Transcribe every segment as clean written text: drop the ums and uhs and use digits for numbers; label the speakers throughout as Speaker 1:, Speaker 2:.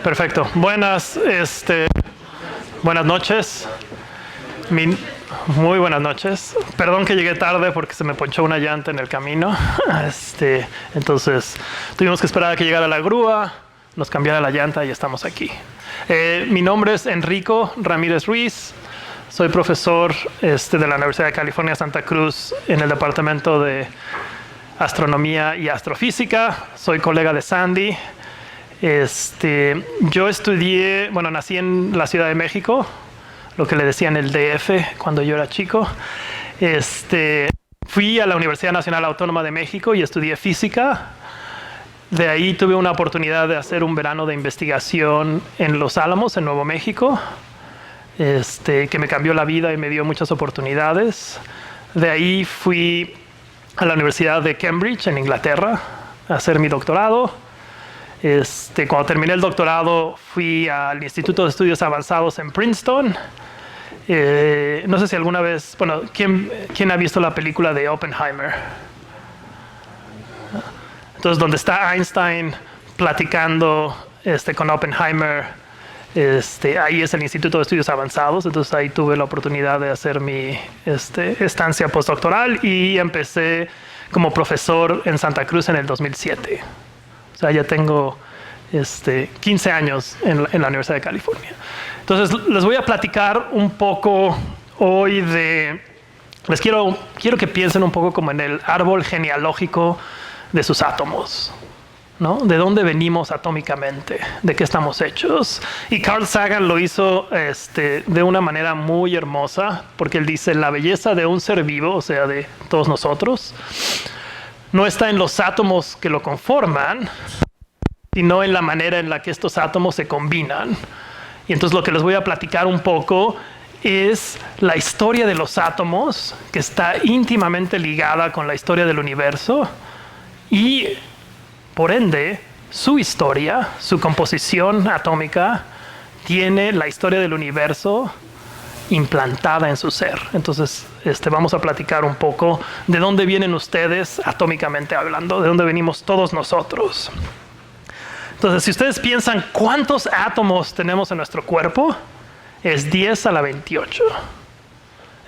Speaker 1: Perfecto. Buenas noches. Muy buenas noches. Perdón que llegué tarde porque se me ponchó una llanta en el camino. Entonces tuvimos que esperar a que llegara la grúa, nos cambiara la llanta y estamos aquí. Mi nombre es Enrico Ramírez Ruiz. Soy profesor de la Universidad de California, Santa Cruz, en el departamento de astronomía y astrofísica. Soy colega de Sandy. Yo nací en la Ciudad de México, lo que le decían el DF cuando yo era chico. Fui a la Universidad Nacional Autónoma de México y estudié física. De ahí tuve una oportunidad de hacer un verano de investigación en Los Álamos, en Nuevo México, que me cambió la vida y me dio muchas oportunidades. De ahí fui a la Universidad de Cambridge, en Inglaterra, a hacer mi doctorado. Cuando terminé el doctorado, fui al Instituto de Estudios Avanzados en Princeton. No sé si alguna vez, ¿quién ha visto la película de Oppenheimer? Entonces, donde está Einstein platicando con Oppenheimer, ahí es el Instituto de Estudios Avanzados. Entonces, ahí tuve la oportunidad de hacer mi estancia postdoctoral y empecé como profesor en Santa Cruz en el 2007. O sea, ya tengo 15 años en la Universidad de California. Entonces, les voy a platicar un poco hoy quiero que piensen un poco como en el árbol genealógico de sus átomos, ¿no? ¿De dónde venimos atómicamente? ¿De qué estamos hechos? Y Carl Sagan lo hizo de una manera muy hermosa, porque él dice, la belleza de un ser vivo, o sea, de todos nosotros, no está en los átomos que lo conforman, sino en la manera en la que estos átomos se combinan. Y entonces lo que les voy a platicar un poco es la historia de los átomos, que está íntimamente ligada con la historia del universo, y por ende, su historia, su composición atómica, tiene la historia del universo implantada en su ser. Entonces, vamos a platicar un poco de dónde vienen ustedes atómicamente hablando, de dónde venimos todos nosotros. Entonces, si ustedes piensan cuántos átomos tenemos en nuestro cuerpo, es 10 a la 28.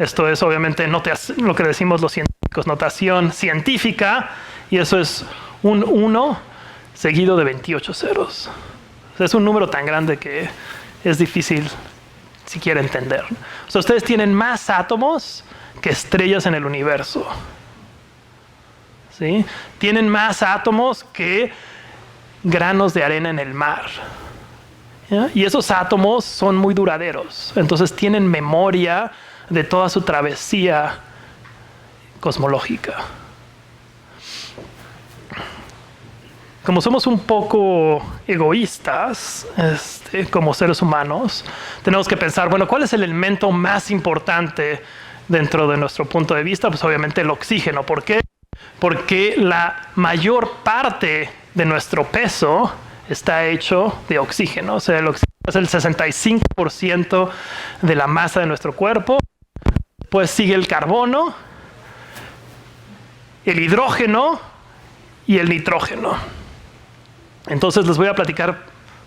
Speaker 1: Esto es obviamente lo que decimos los científicos, notación científica, y eso es un 1 seguido de 28 ceros. O sea, es un número tan grande que es difícil siquiera entender. O sea, ustedes tienen más átomos que estrellas en el universo. ¿Sí? Tienen más átomos que granos de arena en el mar. ¿Ya? Y esos átomos son muy duraderos. Entonces tienen memoria de toda su travesía cosmológica. Como somos un poco egoístas, como seres humanos, tenemos que pensar, ¿cuál es el elemento más importante dentro de nuestro punto de vista? Pues obviamente el oxígeno. ¿Por qué? Porque la mayor parte de nuestro peso está hecho de oxígeno. O sea, el oxígeno es el 65% de la masa de nuestro cuerpo. Pues sigue el carbono, el hidrógeno y el nitrógeno. Entonces les voy a platicar,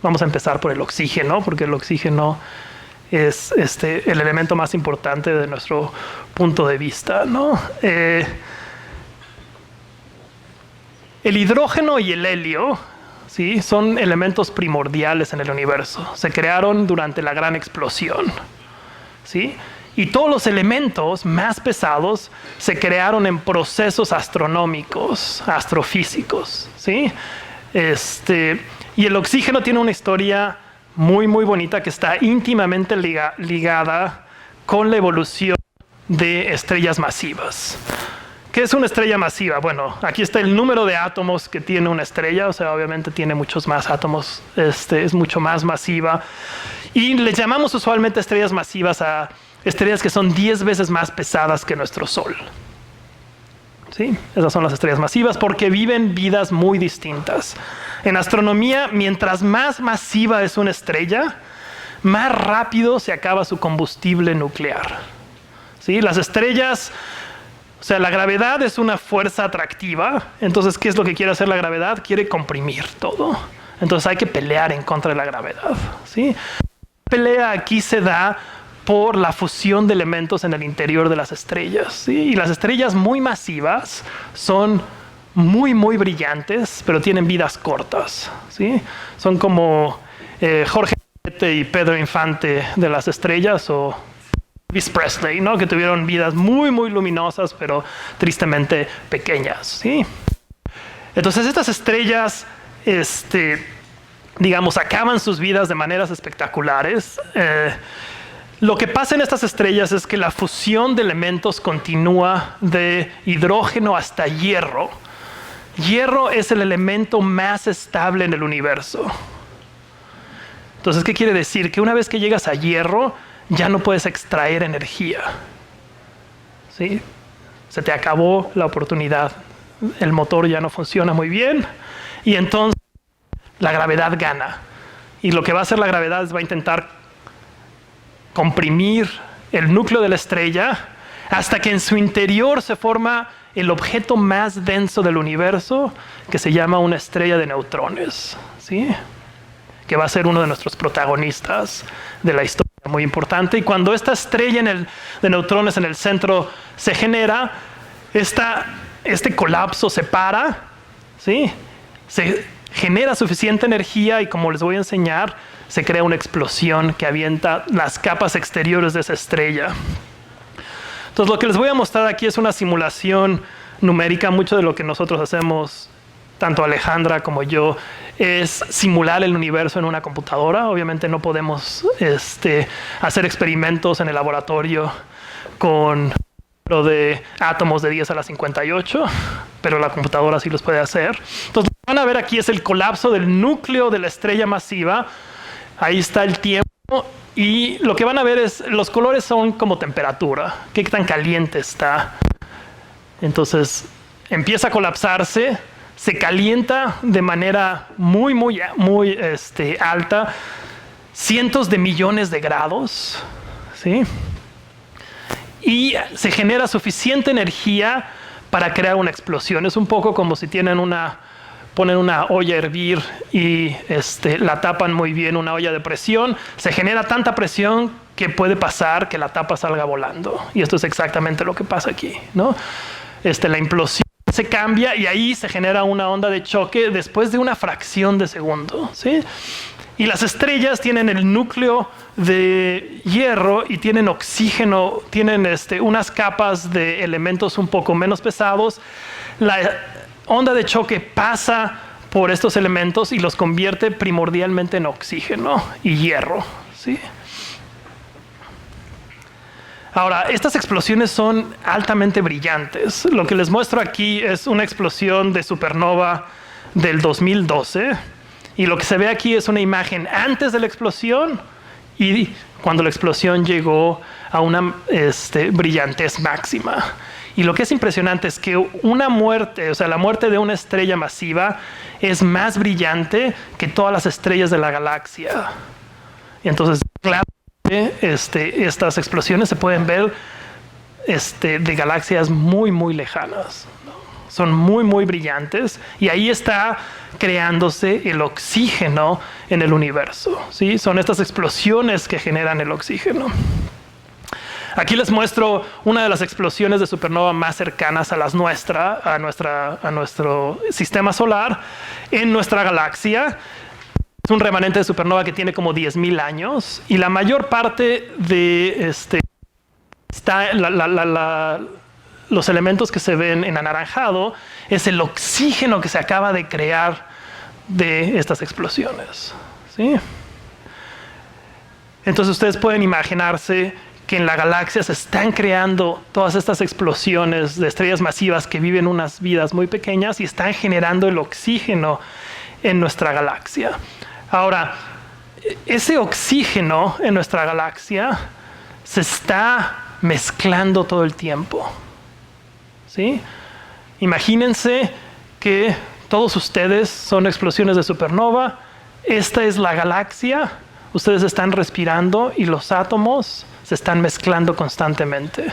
Speaker 1: vamos a empezar por el oxígeno, porque el oxígeno es el elemento más importante de nuestro punto de vista, ¿no? El hidrógeno y el helio, ¿sí? Son elementos primordiales en el universo. Se crearon durante la gran explosión, ¿sí? Y todos los elementos más pesados se crearon en procesos astronómicos, astrofísicos, ¿sí? Y el oxígeno tiene una historia muy, muy bonita que está íntimamente ligada con la evolución de estrellas masivas. ¿Qué es una estrella masiva? Bueno, aquí está el número de átomos que tiene una estrella, o sea, obviamente tiene muchos más átomos, es mucho más masiva. Y le llamamos usualmente estrellas masivas a estrellas que son 10 veces más pesadas que nuestro Sol. ¿Sí? Esas son las estrellas masivas porque viven vidas muy distintas. En astronomía, mientras más masiva es una estrella, más rápido se acaba su combustible nuclear. ¿Sí? Las estrellas, o sea, la gravedad es una fuerza atractiva. Entonces, ¿qué es lo que quiere hacer la gravedad? Quiere comprimir todo. Entonces hay que pelear en contra de la gravedad, ¿sí? La pelea aquí se da por la fusión de elementos en el interior de las estrellas, ¿sí? Y las estrellas muy masivas son muy brillantes, pero tienen vidas cortas, ¿sí? Son como Jorge y Pedro Infante de las estrellas, o Elvis Presley, ¿no? Que tuvieron vidas muy luminosas, pero tristemente pequeñas, ¿sí? Entonces estas estrellas, digamos, acaban sus vidas de maneras espectaculares. Lo que pasa en estas estrellas es que la fusión de elementos continúa de hidrógeno hasta hierro. Hierro es el elemento más estable en el universo. Entonces, ¿qué quiere decir? Que una vez que llegas a hierro, ya no puedes extraer energía, ¿sí? Se te acabó la oportunidad. El motor ya no funciona muy bien y entonces la gravedad gana. Y lo que va a hacer la gravedad es va a intentar comprimir el núcleo de la estrella hasta que en su interior se forma el objeto más denso del universo, que se llama una estrella de neutrones, ¿sí? Que va a ser uno de nuestros protagonistas de la historia, muy importante. Y cuando esta estrella de neutrones en el centro se genera, este colapso se para, ¿sí? Se genera suficiente energía y, como les voy a enseñar, se crea una explosión que avienta las capas exteriores de esa estrella. Entonces, lo que les voy a mostrar aquí es una simulación numérica. Mucho de lo que nosotros hacemos, tanto Alejandra como yo, es simular el universo en una computadora. Obviamente no podemos hacer experimentos en el laboratorio con lo de átomos de 10 a la 58, pero la computadora sí los puede hacer. Entonces, lo que van a ver aquí es el colapso del núcleo de la estrella masiva. Ahí está el tiempo. Y lo que van a ver es, los colores son como temperatura, qué tan caliente está. Entonces, empieza a colapsarse, se calienta de manera muy alta, cientos de millones de grados, ¿sí? Y se genera suficiente energía para crear una explosión. Es un poco como si ponen una olla a hervir y la tapan muy bien, una olla de presión. Se genera tanta presión que puede pasar que la tapa salga volando. Y esto es exactamente lo que pasa aquí, ¿no? La implosión se cambia y ahí se genera una onda de choque después de una fracción de segundo, ¿sí? Y las estrellas tienen el núcleo de hierro y tienen oxígeno, tienen unas capas de elementos un poco menos pesados. La onda de choque pasa por estos elementos y los convierte primordialmente en oxígeno y hierro, ¿sí? Ahora, estas explosiones son altamente brillantes. Lo que les muestro aquí es una explosión de supernova del 2012. Y lo que se ve aquí es una imagen antes de la explosión y cuando la explosión llegó a una brillantez máxima. Y lo que es impresionante es que una muerte, o sea, la muerte de una estrella masiva es más brillante que todas las estrellas de la galaxia. Y entonces, claro, estas explosiones se pueden ver de galaxias muy lejanas, ¿no? Son muy brillantes y ahí está creándose el oxígeno en el universo, ¿sí? Son estas explosiones que generan el oxígeno. Aquí les muestro una de las explosiones de supernova más cercanas a nuestro sistema solar en nuestra galaxia. Es un remanente de supernova que tiene como 10,000 años y la mayor parte de los elementos que se ven en anaranjado es el oxígeno que se acaba de crear de estas explosiones, ¿sí? Entonces ustedes pueden imaginarse que en la galaxia se están creando todas estas explosiones de estrellas masivas que viven unas vidas muy pequeñas y están generando el oxígeno en nuestra galaxia. Ahora, ese oxígeno en nuestra galaxia se está mezclando todo el tiempo, ¿sí? Imagínense que todos ustedes son explosiones de supernova. Esta es la galaxia. Ustedes están respirando y los átomos se están mezclando constantemente.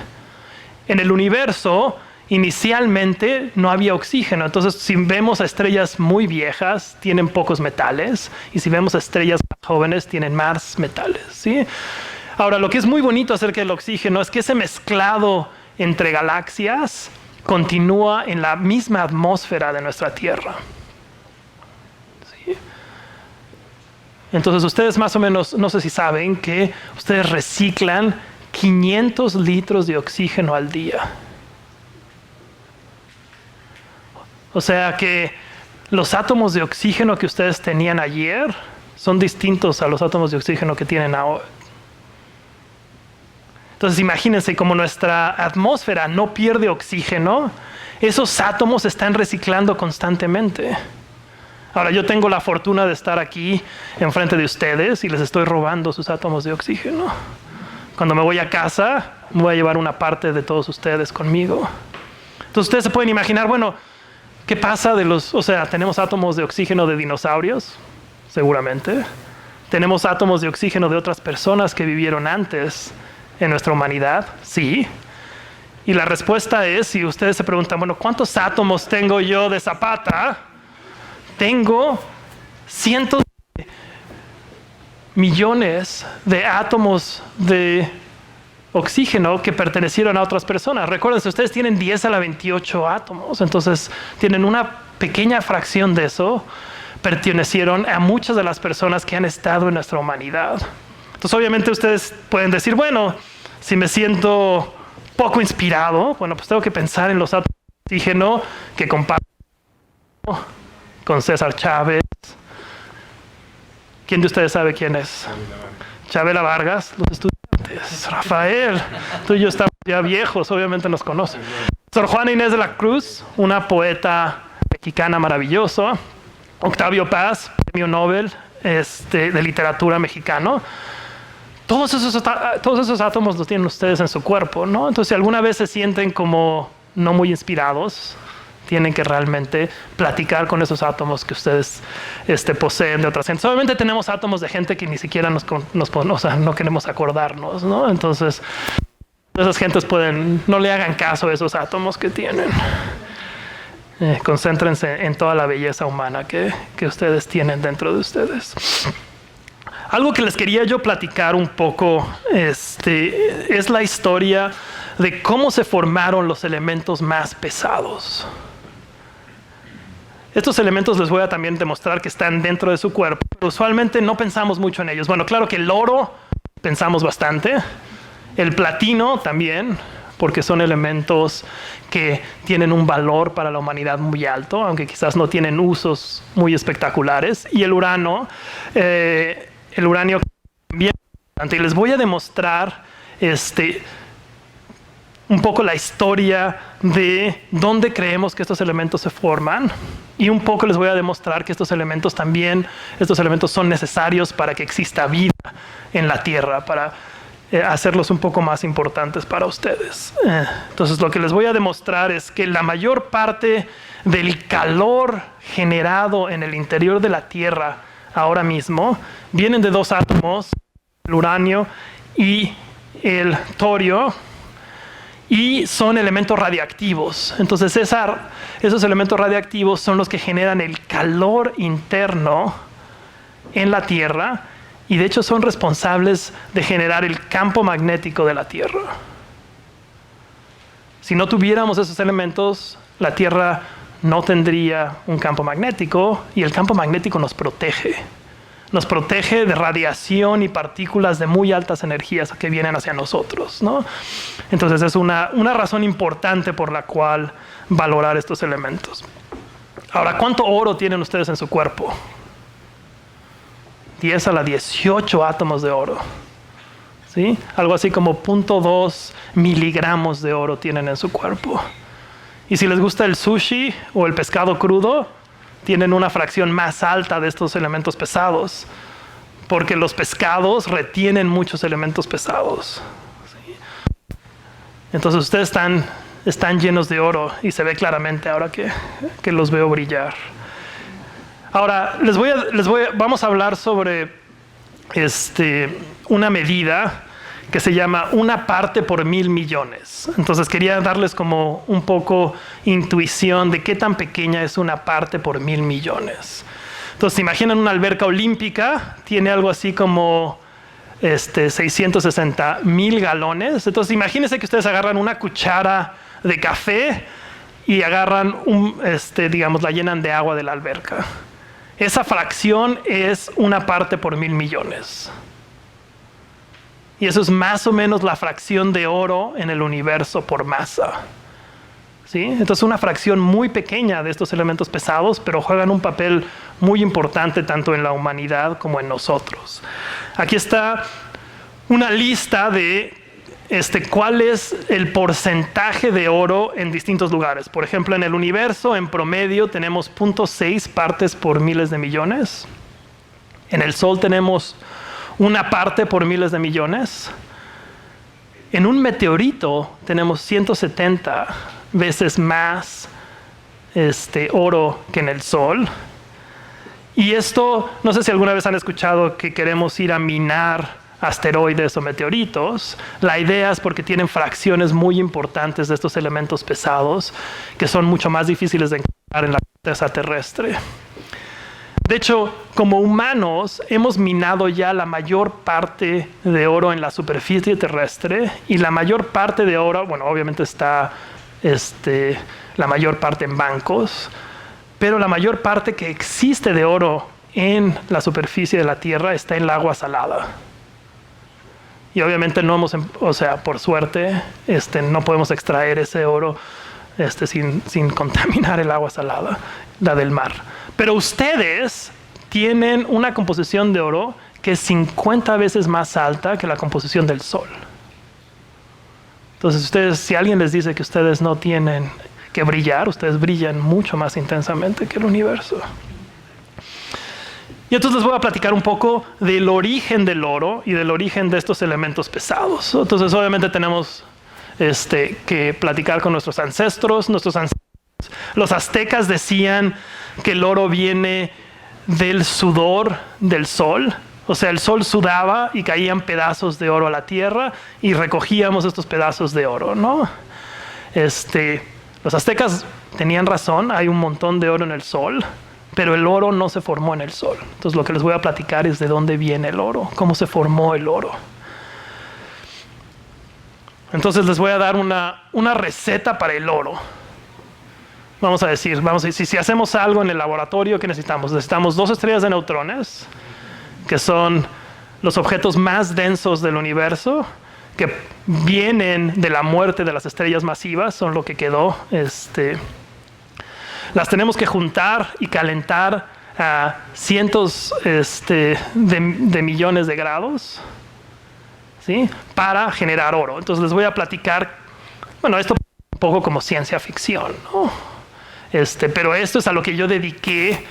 Speaker 1: En el universo, inicialmente no había oxígeno. Entonces, si vemos a estrellas muy viejas, tienen pocos metales. Y si vemos a estrellas más jóvenes, tienen más metales, ¿sí? Ahora, lo que es muy bonito acerca del oxígeno es que ese mezclado entre galaxias continúa en la misma atmósfera de nuestra Tierra. ¿Sí? Entonces, ustedes más o menos, no sé si saben, que ustedes reciclan 500 litros de oxígeno al día. O sea que los átomos de oxígeno que ustedes tenían ayer son distintos a los átomos de oxígeno que tienen ahora. Entonces imagínense, como nuestra atmósfera no pierde oxígeno, esos átomos se están reciclando constantemente. Ahora, yo tengo la fortuna de estar aquí enfrente de ustedes y les estoy robando sus átomos de oxígeno. Cuando me voy a casa, voy a llevar una parte de todos ustedes conmigo. Entonces ustedes se pueden imaginar, bueno, ¿qué pasa de los, o sea, tenemos átomos de oxígeno de dinosaurios? Seguramente. ¿Tenemos átomos de oxígeno de otras personas que vivieron antes en nuestra humanidad? Sí. Y la respuesta es, si ustedes se preguntan, bueno, ¿cuántos átomos tengo yo de Zapata? Tengo cientos de millones de átomos de oxígeno que pertenecieron a otras personas. Recuerden, ustedes tienen 10 a la 28 átomos, entonces tienen una pequeña fracción de eso, pertenecieron a muchas de las personas que han estado en nuestra humanidad. Entonces obviamente ustedes pueden decir, bueno, si me siento poco inspirado, bueno, pues tengo que pensar en los átomos de oxígeno que comparto con César Chávez. ¿Quién de ustedes sabe quién es? Chabela Vargas, los estudiantes. Rafael, tú y yo estamos ya viejos, obviamente nos conocen. Sor Juana Inés de la Cruz, una poeta mexicana maravillosa. Octavio Paz, premio Nobel de literatura mexicano. Todos esos átomos los tienen ustedes en su cuerpo, ¿no? Entonces, si alguna vez se sienten como no muy inspirados, tienen que realmente platicar con esos átomos que ustedes poseen de otras gentes. Obviamente tenemos átomos de gente que ni siquiera o sea, no queremos acordarnos, ¿no? Entonces, esas gentes no le hagan caso a esos átomos que tienen. Concéntrense en toda la belleza humana que ustedes tienen dentro de ustedes. Algo que les quería yo platicar un poco es la historia de cómo se formaron los elementos más pesados. Estos elementos les voy a también demostrar que están dentro de su cuerpo, pero usualmente no pensamos mucho en ellos. Bueno, claro que el oro pensamos bastante, el platino también, porque son elementos que tienen un valor para la humanidad muy alto, aunque quizás no tienen usos muy espectaculares. Y el uranio también. Y les voy a demostrar un poco la historia de dónde creemos que estos elementos se forman, y un poco les voy a demostrar que estos elementos son necesarios para que exista vida en la Tierra, para hacerlos un poco más importantes para ustedes. Entonces, lo que les voy a demostrar es que la mayor parte del calor generado en el interior de la Tierra ahora mismo vienen de dos átomos, el uranio y el torio, y son elementos radiactivos. Entonces esos elementos radiactivos son los que generan el calor interno en la Tierra, y de hecho son responsables de generar el campo magnético de la Tierra. Si no tuviéramos esos elementos, la Tierra no tendría un campo magnético, y el campo magnético nos protege. Nos protege de radiación y partículas de muy altas energías que vienen hacia nosotros, ¿no? Entonces es una razón importante por la cual valorar estos elementos. Ahora, ¿cuánto oro tienen ustedes en su cuerpo? 10 a la 18 átomos de oro, ¿sí? Algo así como 0.2 miligramos de oro tienen en su cuerpo. Y si les gusta el sushi o el pescado crudo, tienen una fracción más alta de estos elementos pesados, porque los pescados retienen muchos elementos pesados, ¿sí? Entonces ustedes están llenos de oro, y se ve claramente ahora que los veo brillar. Ahora vamos a hablar sobre una medida que se llama 1 parte por 1000 millones. Entonces quería darles como un poco intuición de qué tan pequeña es 1 parte por 1000 millones. Entonces, imaginan una alberca olímpica, tiene algo así como 660,000 galones. Entonces, imagínense que ustedes agarran una cuchara de café y agarran, digamos, la llenan de agua de la alberca. Esa fracción es 1 parte por 1000 millones. Y eso es más o menos la fracción de oro en el universo por masa. ¿Sí? Entonces, una fracción muy pequeña de estos elementos pesados, pero juegan un papel muy importante tanto en la humanidad como en nosotros. Aquí está una lista de cuál es el porcentaje de oro en distintos lugares. Por ejemplo, en el universo, en promedio, tenemos 0.6 partes por miles de millones. En el Sol tenemos 1 parte por miles de millones. En un meteorito tenemos 170 veces más oro que en el Sol. Y esto, no sé si alguna vez han escuchado que queremos ir a minar asteroides o meteoritos. La idea es porque tienen fracciones muy importantes de estos elementos pesados que son mucho más difíciles de encontrar en la corteza terrestre. De hecho, como humanos, hemos minado ya la mayor parte de oro en la superficie terrestre, y la mayor parte de oro, bueno, obviamente está la mayor parte en bancos, pero la mayor parte que existe de oro en la superficie de la Tierra está en el agua salada. Y obviamente no hemos, por suerte, no podemos extraer ese oro sin contaminar el agua salada, la del mar. Pero ustedes tienen una composición de oro que es 50 veces más alta que la composición del Sol. Entonces, si alguien les dice que ustedes no tienen que brillar, ustedes brillan mucho más intensamente que el universo. Y entonces les voy a platicar un poco del origen del oro y del origen de estos elementos pesados. Entonces, obviamente tenemos que platicar con nuestros ancestros. Los aztecas decían que el oro viene del sudor del sol. O sea, el sol sudaba y caían pedazos de oro a la tierra y recogíamos estos pedazos de oro, ¿no? Los aztecas tenían razón, hay un montón de oro en el sol, pero el oro no se formó en el sol. Entonces, lo que les voy a platicar es de dónde viene el oro, cómo se formó el oro. Entonces, les voy a dar una receta para el oro. Vamos a decir, si hacemos algo en el laboratorio, ¿qué necesitamos? Necesitamos 2 estrellas de neutrones, que son los objetos más densos del universo, que vienen de la muerte de las estrellas masivas, son lo que quedó. Las tenemos que juntar y calentar a cientos de millones de grados, ¿sí? Para generar oro. Entonces les voy a platicar, bueno, esto un poco como ciencia ficción, ¿no? Pero esto es a lo que yo dediqué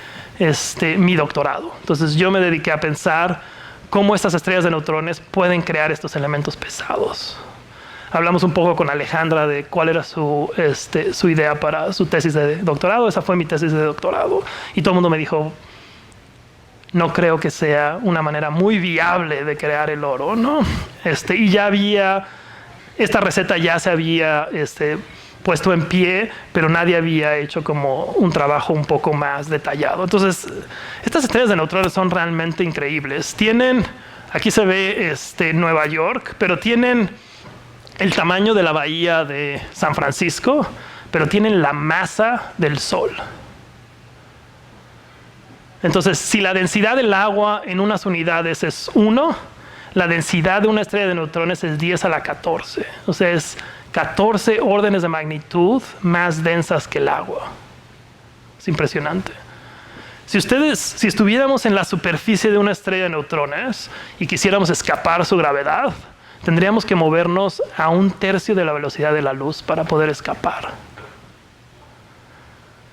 Speaker 1: mi doctorado. Entonces yo me dediqué a pensar cómo estas estrellas de neutrones pueden crear estos elementos pesados. Hablamos un poco con Alejandra de cuál era su idea para su tesis de doctorado. Esa fue mi tesis de doctorado. Y todo el mundo me dijo, no creo que sea una manera muy viable de crear el oro, ¿no? Y ya había, esta receta ya se había puesto en pie, pero nadie había hecho como un trabajo un poco más detallado. Entonces, estas estrellas de neutrones son realmente increíbles. Tienen, aquí se ve Nueva York, pero tienen el tamaño de la bahía de San Francisco, pero tienen la masa del Sol. Entonces, si la densidad del agua en unas unidades es 1, la densidad de una estrella de neutrones es 10 a la 14. O sea, es 14 órdenes de magnitud más densas que el agua. Es impresionante. Si estuviéramos en la superficie de una estrella de neutrones y quisiéramos escapar su gravedad, tendríamos que movernos a 1/3 de la velocidad de la luz para poder escapar.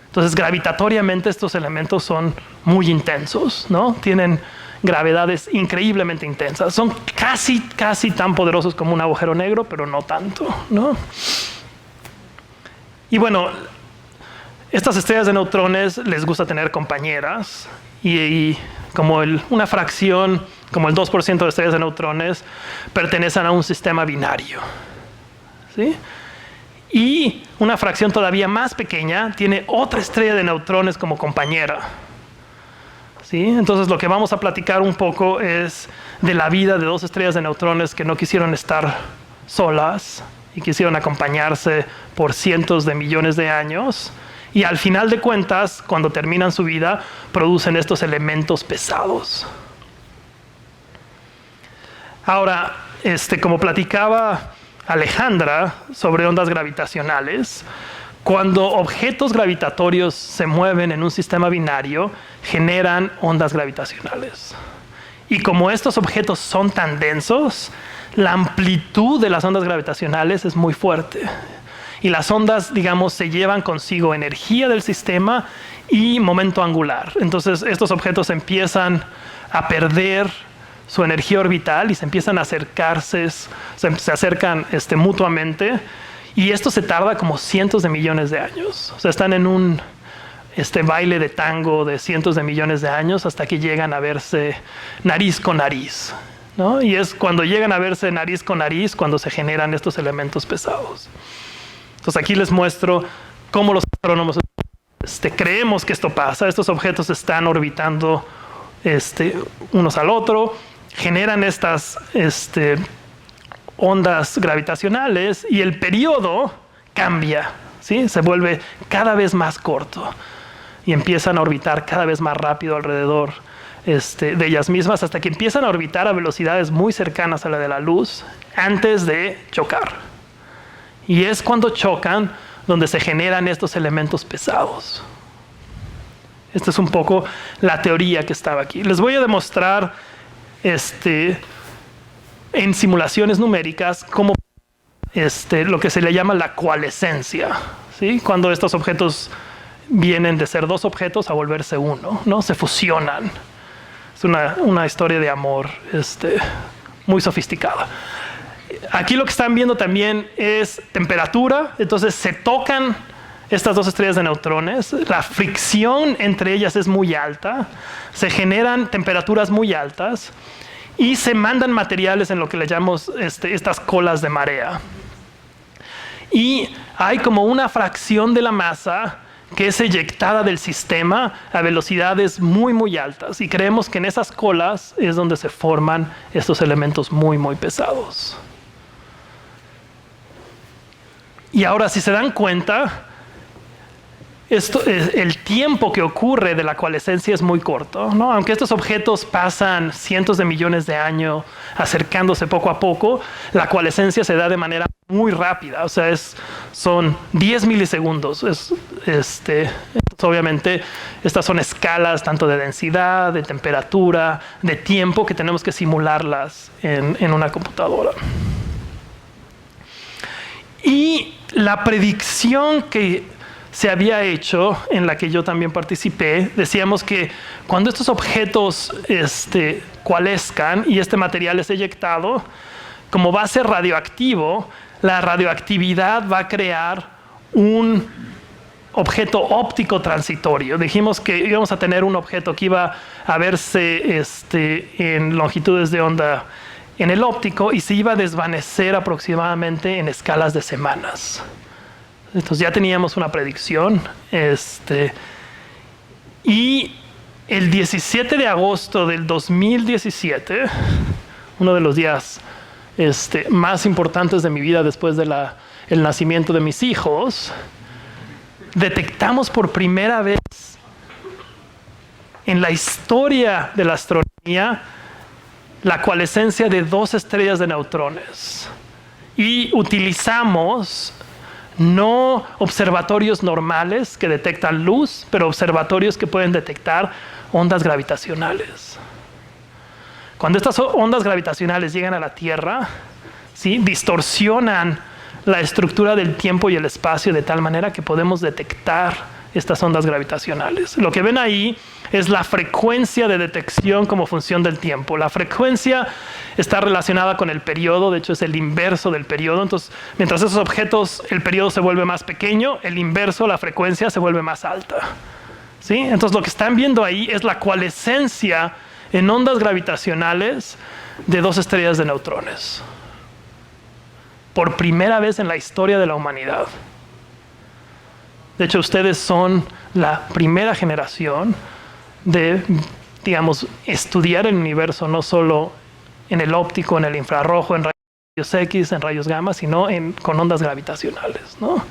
Speaker 1: Entonces, gravitatoriamente estos elementos son muy intensos, ¿no? Tienen gravedades increíblemente intensas. Son casi tan poderosos como un agujero negro, pero no tanto, ¿no? Y bueno, estas estrellas de neutrones les gusta tener compañeras y como una fracción como el 2% de estrellas de neutrones, pertenecen a un sistema binario. ¿Sí? Y una fracción todavía más pequeña tiene otra estrella de neutrones como compañera. ¿Sí? Entonces lo que vamos a platicar un poco es de la vida de dos estrellas de neutrones que no quisieron estar solas y quisieron acompañarse por cientos de millones de años. Y al final de cuentas, cuando terminan su vida, producen estos elementos pesados. Ahora, como platicaba Alejandra sobre ondas gravitacionales, cuando objetos gravitatorios se mueven en un sistema binario, generan ondas gravitacionales. Y como estos objetos son tan densos, la amplitud de las ondas gravitacionales es muy fuerte. Y las ondas, digamos, se llevan consigo energía del sistema y momento angular. Entonces, estos objetos empiezan a perder su energía orbital y se empiezan a acercarse, se acercan mutuamente. Y esto se tarda como cientos de millones de años. O sea, están en un baile de tango de cientos de millones de años hasta que llegan a verse nariz con nariz, ¿no? Y es cuando llegan a verse nariz con nariz cuando se generan estos elementos pesados. Entonces aquí les muestro cómo los astrónomos creemos que esto pasa. Estos objetos están orbitando unos al otro, generan estas ondas gravitacionales y el periodo cambia, ¿sí? Se vuelve cada vez más corto y empiezan a orbitar cada vez más rápido alrededor de ellas mismas hasta que empiezan a orbitar a velocidades muy cercanas a la de la luz antes de chocar. Y es cuando chocan donde se generan estos elementos pesados. Esta es un poco la teoría que estaba aquí. Les voy a demostrar en simulaciones numéricas cómo lo que se le llama la coalescencia, ¿sí? Cuando estos objetos vienen de ser dos objetos a volverse uno, ¿no? Se fusionan. Es una historia de amor muy sofisticada. Aquí lo que están viendo también es temperatura. Entonces se tocan estas dos estrellas de neutrones, la fricción entre ellas es muy alta, se generan temperaturas muy altas y se mandan materiales en lo que le llamamos estas colas de marea. Y hay como una fracción de la masa que es eyectada del sistema a velocidades muy, muy altas. Y creemos que en esas colas es donde se forman estos elementos muy, muy pesados. Y ahora, si se dan cuenta, el tiempo que ocurre de la coalescencia es muy corto, ¿no? Aunque estos objetos pasan cientos de millones de años acercándose poco a poco, la coalescencia se da de manera muy rápida, o sea, son 10 milisegundos. Obviamente, estas son escalas tanto de densidad, de temperatura, de tiempo, que tenemos que simularlas en una computadora. Y la predicción que se había hecho, en la que yo también participé, decíamos que cuando estos objetos coalescan y este material es eyectado, como va a ser radioactivo, la radioactividad va a crear un objeto óptico transitorio. Dijimos que íbamos a tener un objeto que iba a verse en longitudes de onda en el óptico y se iba a desvanecer aproximadamente en escalas de semanas. Entonces ya teníamos una predicción. Y el 17 de agosto del 2017, uno de los días más importantes de mi vida después de el nacimiento de mis hijos, detectamos por primera vez en la historia de la astronomía la coalescencia de dos estrellas de neutrones. Y utilizamos no observatorios normales que detectan luz, pero observatorios que pueden detectar ondas gravitacionales. Cuando estas ondas gravitacionales llegan a la Tierra, ¿sí?, distorsionan la estructura del tiempo y el espacio de tal manera que podemos detectar estas ondas gravitacionales. Lo que ven ahí es la frecuencia de detección como función del tiempo. La frecuencia está relacionada con el periodo, de hecho es el inverso del periodo. Entonces, mientras esos objetos, el periodo se vuelve más pequeño, el inverso, la frecuencia, se vuelve más alta, ¿sí? Entonces, lo que están viendo ahí es la coalescencia en ondas gravitacionales de 2 estrellas de neutrones. Por primera vez en la historia de la humanidad. De hecho, ustedes son la primera generación de, digamos, estudiar el universo no solo en el óptico, en el infrarrojo, en rayos X, en rayos gamma, sino con ondas gravitacionales, ¿no?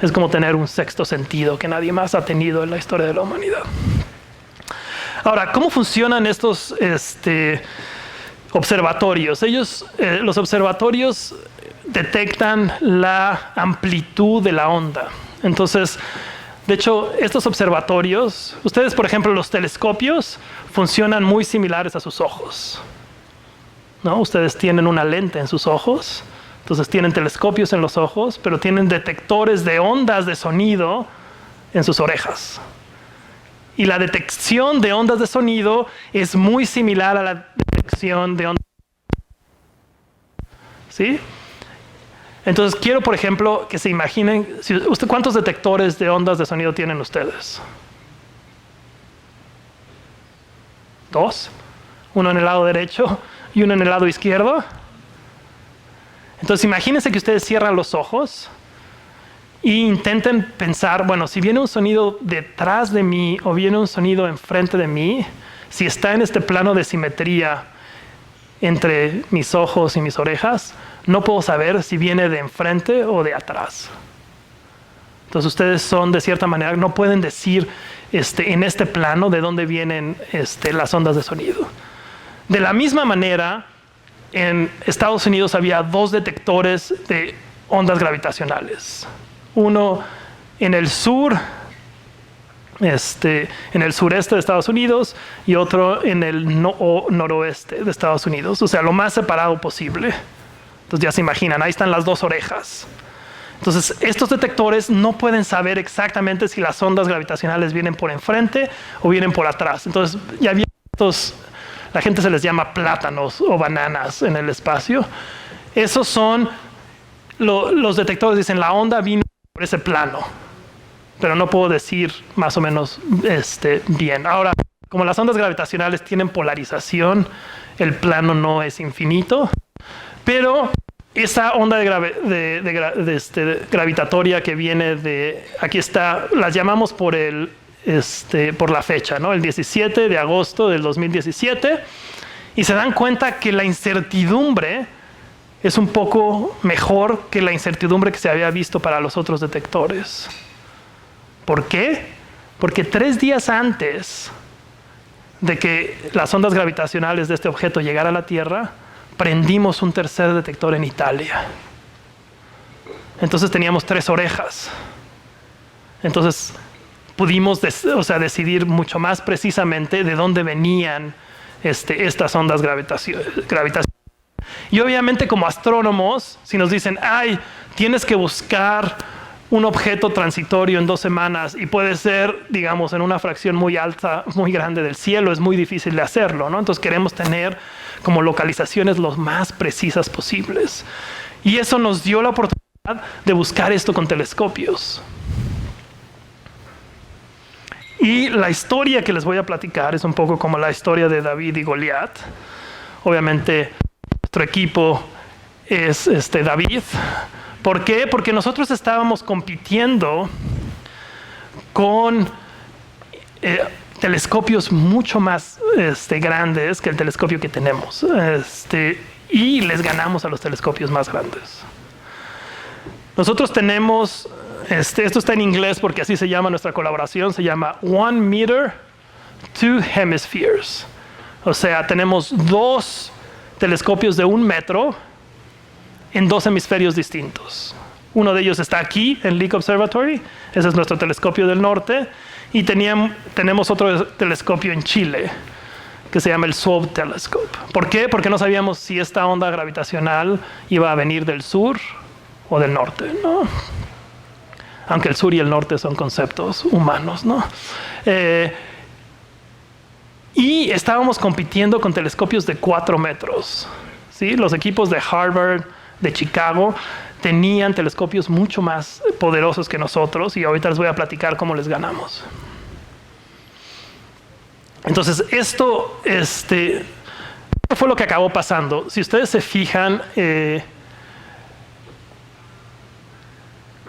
Speaker 1: Es como tener un sexto sentido que nadie más ha tenido en la historia de la humanidad. Ahora, ¿cómo funcionan estos observatorios? Los observatorios detectan la amplitud de la onda. Entonces, de hecho, estos observatorios, ustedes, por ejemplo, los telescopios funcionan muy similares a sus ojos, ¿no? Ustedes tienen una lente en sus ojos, entonces tienen telescopios en los ojos, pero tienen detectores de ondas de sonido en sus orejas. Y la detección de ondas de sonido es muy similar a la detección de ondas. ¿Sí? Entonces quiero, por ejemplo, que se imaginen, ¿cuántos detectores de ondas de sonido tienen ustedes? 2. Uno en el lado derecho y uno en el lado izquierdo. Entonces imagínense que ustedes cierran los ojos e intenten pensar, bueno, si viene un sonido detrás de mí o viene un sonido enfrente de mí, si está en este plano de simetría entre mis ojos y mis orejas, no puedo saber si viene de enfrente o de atrás. Entonces ustedes son, de cierta manera, no pueden decir en este plano de dónde vienen las ondas de sonido. De la misma manera, en Estados Unidos había 2 detectores de ondas gravitacionales. Uno en el sur, en el sureste de Estados Unidos, y otro en el noroeste de Estados Unidos. O sea, lo más separado posible. Entonces ya se imaginan, ahí están las 2 orejas. Entonces, estos detectores no pueden saber exactamente si las ondas gravitacionales vienen por enfrente o vienen por atrás. Entonces, ya había la gente se les llama plátanos o bananas en el espacio. Esos son, los detectores dicen, la onda vino por ese plano. Pero no puedo decir más o menos bien. Ahora, como las ondas gravitacionales tienen polarización, el plano no es infinito, pero esa onda gravitatoria que viene de, aquí está, las llamamos por la fecha, ¿no? El 17 de agosto del 2017, y se dan cuenta que la incertidumbre es un poco mejor que la incertidumbre que se había visto para los otros detectores. ¿Por qué? Porque 3 días antes de que las ondas gravitacionales de este objeto llegaran a la Tierra, prendimos un tercer detector en Italia. Entonces teníamos 3 orejas. Entonces pudimos decidir mucho más precisamente de dónde venían estas ondas gravitacionales. Y obviamente como astrónomos, si nos dicen, tienes que buscar un objeto transitorio en 2 semanas y puede ser, digamos, en una fracción muy alta, muy grande del cielo, es muy difícil de hacerlo, ¿no? Entonces queremos tener como localizaciones lo más precisas posibles. Y eso nos dio la oportunidad de buscar esto con telescopios. Y la historia que les voy a platicar es un poco como la historia de David y Goliat. Obviamente, nuestro equipo es David. ¿Por qué? Porque nosotros estábamos compitiendo con telescopios mucho más grandes que el telescopio que tenemos. Y les ganamos a los telescopios más grandes. Nosotros tenemos, esto está en inglés porque así se llama nuestra colaboración, se llama 1 meter, 2 hemispheres. O sea, tenemos 2 telescopios de 1 metro en 2 hemisferios distintos. Uno de ellos está aquí, en Lick Observatory, ese es nuestro telescopio del norte, y tenemos otro telescopio en Chile, que se llama el SWOBE Telescope. ¿Por qué? Porque no sabíamos si esta onda gravitacional iba a venir del sur o del norte, ¿no? Aunque el sur y el norte son conceptos humanos, ¿no? Y estábamos compitiendo con telescopios de 4 metros, ¿sí? Los equipos de Harvard, de Chicago, tenían telescopios mucho más poderosos que nosotros, y ahorita les voy a platicar cómo les ganamos. Entonces, esto fue lo que acabó pasando. Si ustedes se fijan,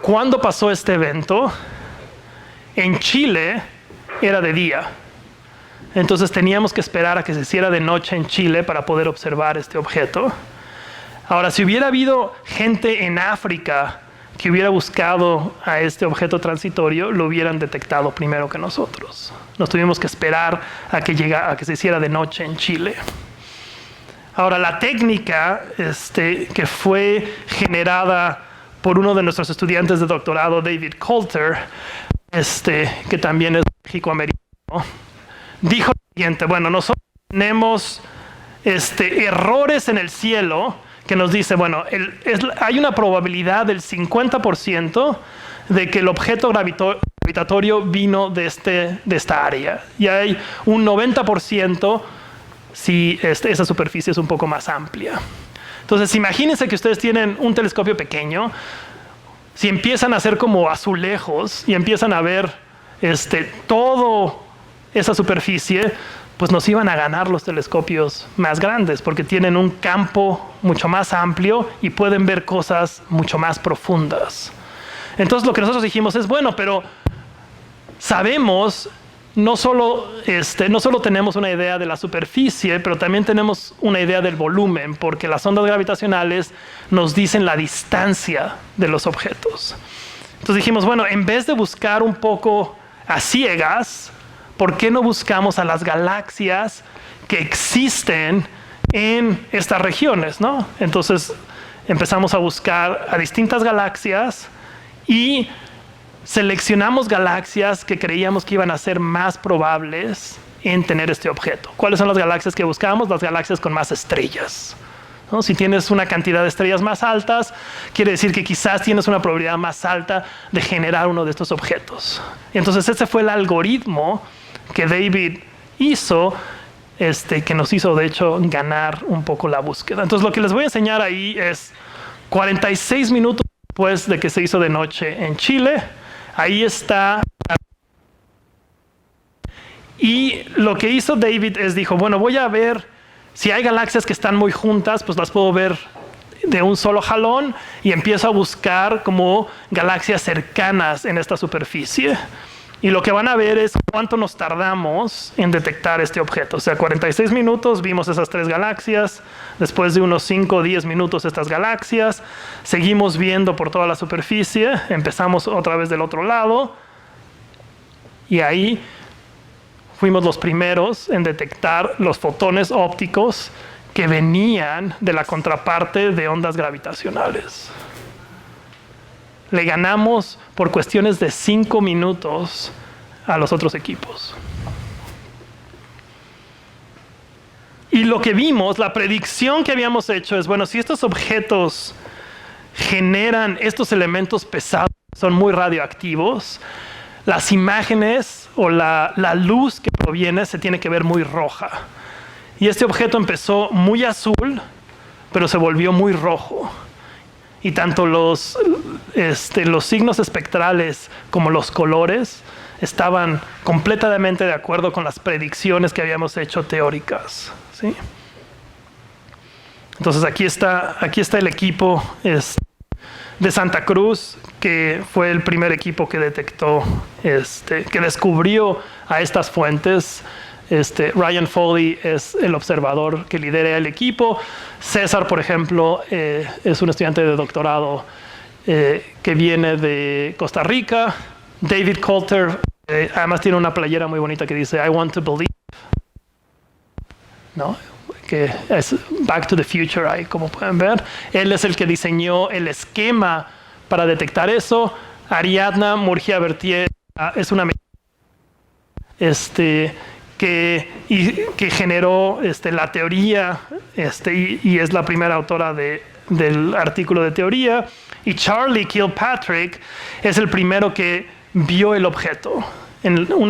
Speaker 1: cuando pasó este evento, en Chile era de día. Entonces teníamos que esperar a que se hiciera de noche en Chile para poder observar este objeto. Ahora, si hubiera habido gente en África que hubiera buscado a este objeto transitorio, lo hubieran detectado primero que nosotros. Nos tuvimos que esperar a que se hiciera de noche en Chile. Ahora, la técnica que fue generada por uno de nuestros estudiantes de doctorado, David Coulter, que también es mexicoamericano, dijo lo siguiente: bueno, nosotros tenemos errores en el cielo que nos dice, bueno, hay una probabilidad del 50% de que el objeto gravitatorio vino de esta área. Y hay un 90% si esa superficie es un poco más amplia. Entonces, imagínense que ustedes tienen un telescopio pequeño. Si empiezan a hacer como azulejos y empiezan a ver toda esa superficie, pues nos iban a ganar los telescopios más grandes, porque tienen un campo mucho más amplio y pueden ver cosas mucho más profundas. Entonces lo que nosotros dijimos es, bueno, pero sabemos, no solo tenemos una idea de la superficie, pero también tenemos una idea del volumen, porque las ondas gravitacionales nos dicen la distancia de los objetos. Entonces dijimos, bueno, en vez de buscar un poco a ciegas, ¿por qué no buscamos a las galaxias que existen en estas regiones, ¿no? Entonces empezamos a buscar a distintas galaxias y seleccionamos galaxias que creíamos que iban a ser más probables en tener este objeto. ¿Cuáles son las galaxias que buscamos? Las galaxias con más estrellas, ¿no? Si tienes una cantidad de estrellas más altas, quiere decir que quizás tienes una probabilidad más alta de generar uno de estos objetos. Y entonces ese fue el algoritmo que David hizo, que nos hizo de hecho ganar un poco la búsqueda. Entonces lo que les voy a enseñar ahí es 46 minutos después de que se hizo de noche en Chile. Ahí está. Y lo que hizo David es, dijo, bueno, voy a ver si hay galaxias que están muy juntas, pues las puedo ver de un solo jalón, y empiezo a buscar como galaxias cercanas en esta superficie. Y lo que van a ver es cuánto nos tardamos en detectar este objeto. O sea, 46 minutos vimos esas 3 galaxias. Después de unos 5 o 10 minutos estas galaxias. Seguimos viendo por toda la superficie. Empezamos otra vez del otro lado. Y ahí fuimos los primeros en detectar los fotones ópticos que venían de la contraparte de ondas gravitacionales. Le ganamos por cuestiones de 5 minutos a los otros equipos. Y lo que vimos, la predicción que habíamos hecho es, bueno, si estos objetos generan estos elementos pesados, son muy radioactivos, las imágenes o la luz que proviene se tiene que ver muy roja. Y este objeto empezó muy azul, pero se volvió muy rojo. Y tanto los signos espectrales como los colores estaban completamente de acuerdo con las predicciones que habíamos hecho teóricas, ¿sí? Entonces aquí está el equipo de Santa Cruz, que fue el primer equipo que detectó, que descubrió a estas fuentes. Ryan Foley es el observador que lidera el equipo. César, por ejemplo, es un estudiante de doctorado que viene de Costa Rica. David Coulter, además tiene una playera muy bonita que dice I want to believe, ¿no? Que es Back to the Future ahí, como pueden ver. Él es el que diseñó el esquema para detectar eso. Ariadna Murgia-Bertier es una que generó la teoría, y es la primera autora del artículo de teoría. Y Charlie Kilpatrick es el primero que vio el objeto.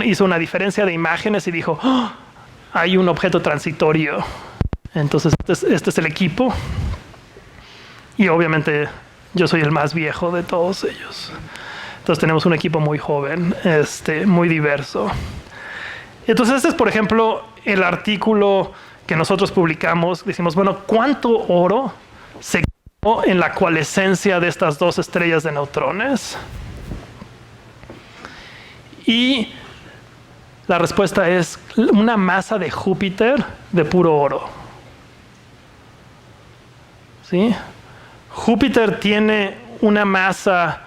Speaker 1: Hizo una diferencia de imágenes y dijo, ¡oh! Hay un objeto transitorio. Entonces este es el equipo. Y obviamente yo soy el más viejo de todos ellos. Entonces tenemos un equipo muy joven, muy diverso. Entonces este es, por ejemplo, el artículo que nosotros publicamos. Decimos, bueno, ¿cuánto oro se quedó en la coalescencia de estas dos estrellas de neutrones? Y la respuesta es una masa de Júpiter de puro oro. ¿Sí? Júpiter tiene una masa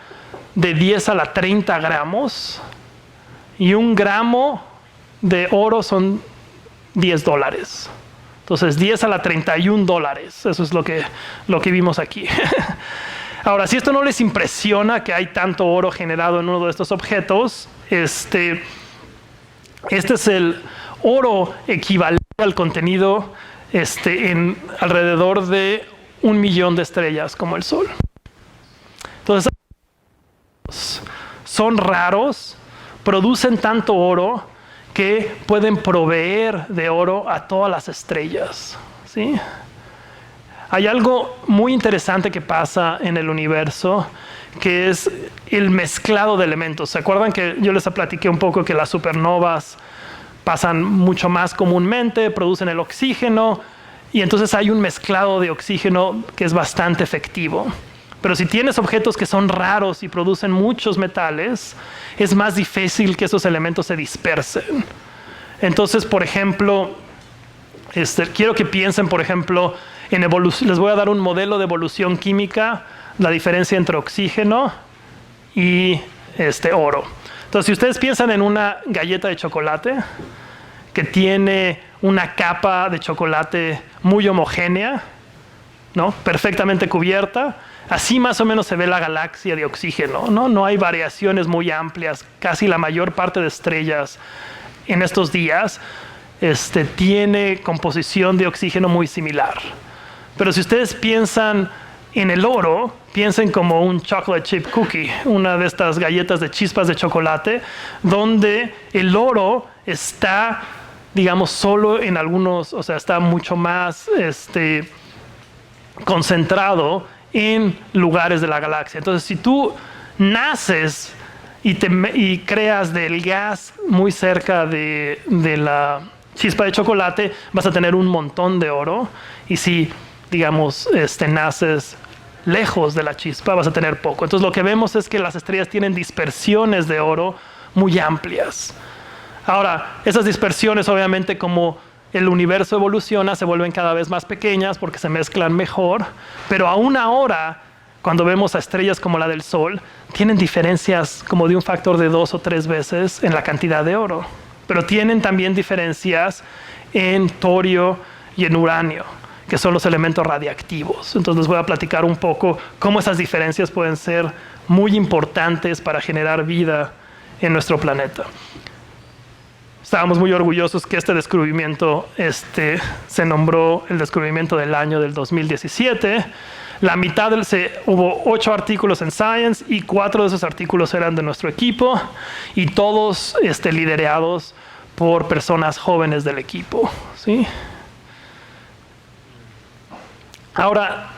Speaker 1: de 10 a la 30 gramos y un gramo de oro son $10. Entonces 10 a la 31 dólares. Eso es lo que vimos aquí. Ahora, si esto no les impresiona que hay tanto oro generado en uno de estos objetos, este es el oro equivalente al contenido en alrededor de 1 millón de estrellas como el Sol. Entonces, son raros, producen tanto oro que pueden proveer de oro a todas las estrellas, ¿sí? Hay algo muy interesante que pasa en el universo, que es el mezclado de elementos. ¿Se acuerdan que yo les platiqué un poco que las supernovas pasan mucho más comúnmente, producen el oxígeno, y entonces hay un mezclado de oxígeno que es bastante efectivo? Pero si tienes objetos que son raros y producen muchos metales, es más difícil que esos elementos se dispersen. Entonces, por ejemplo, quiero que piensen, por ejemplo, en evolución. Les voy a dar un modelo de evolución química, la diferencia entre oxígeno y oro. Entonces, si ustedes piensan en una galleta de chocolate que tiene una capa de chocolate muy homogénea, ¿no? Perfectamente cubierta, así más o menos se ve la galaxia de oxígeno, ¿no? No hay variaciones muy amplias. Casi la mayor parte de estrellas en estos días tiene composición de oxígeno muy similar. Pero si ustedes piensan en el oro, piensen como un chocolate chip cookie, una de estas galletas de chispas de chocolate, donde el oro está, digamos, solo en algunos, o sea, está mucho más concentrado en lugares de la galaxia. Entonces, si tú naces y creas del gas muy cerca de la chispa de chocolate, vas a tener un montón de oro. Y si, digamos, naces lejos de la chispa, vas a tener poco. Entonces, lo que vemos es que las estrellas tienen dispersiones de oro muy amplias. Ahora, esas dispersiones, obviamente, como el universo evoluciona, se vuelven cada vez más pequeñas porque se mezclan mejor, pero aún ahora, cuando vemos a estrellas como la del Sol, tienen diferencias como de un factor de 2 o 3 veces en la cantidad de oro, pero tienen también diferencias en torio y en uranio, que son los elementos radiactivos. Entonces les voy a platicar un poco cómo esas diferencias pueden ser muy importantes para generar vida en nuestro planeta. Estábamos muy orgullosos que este descubrimiento se nombró el descubrimiento del año del 2017. La mitad hubo 8 artículos en Science y 4 de esos artículos eran de nuestro equipo y todos liderados por personas jóvenes del equipo, ¿sí? Ahora,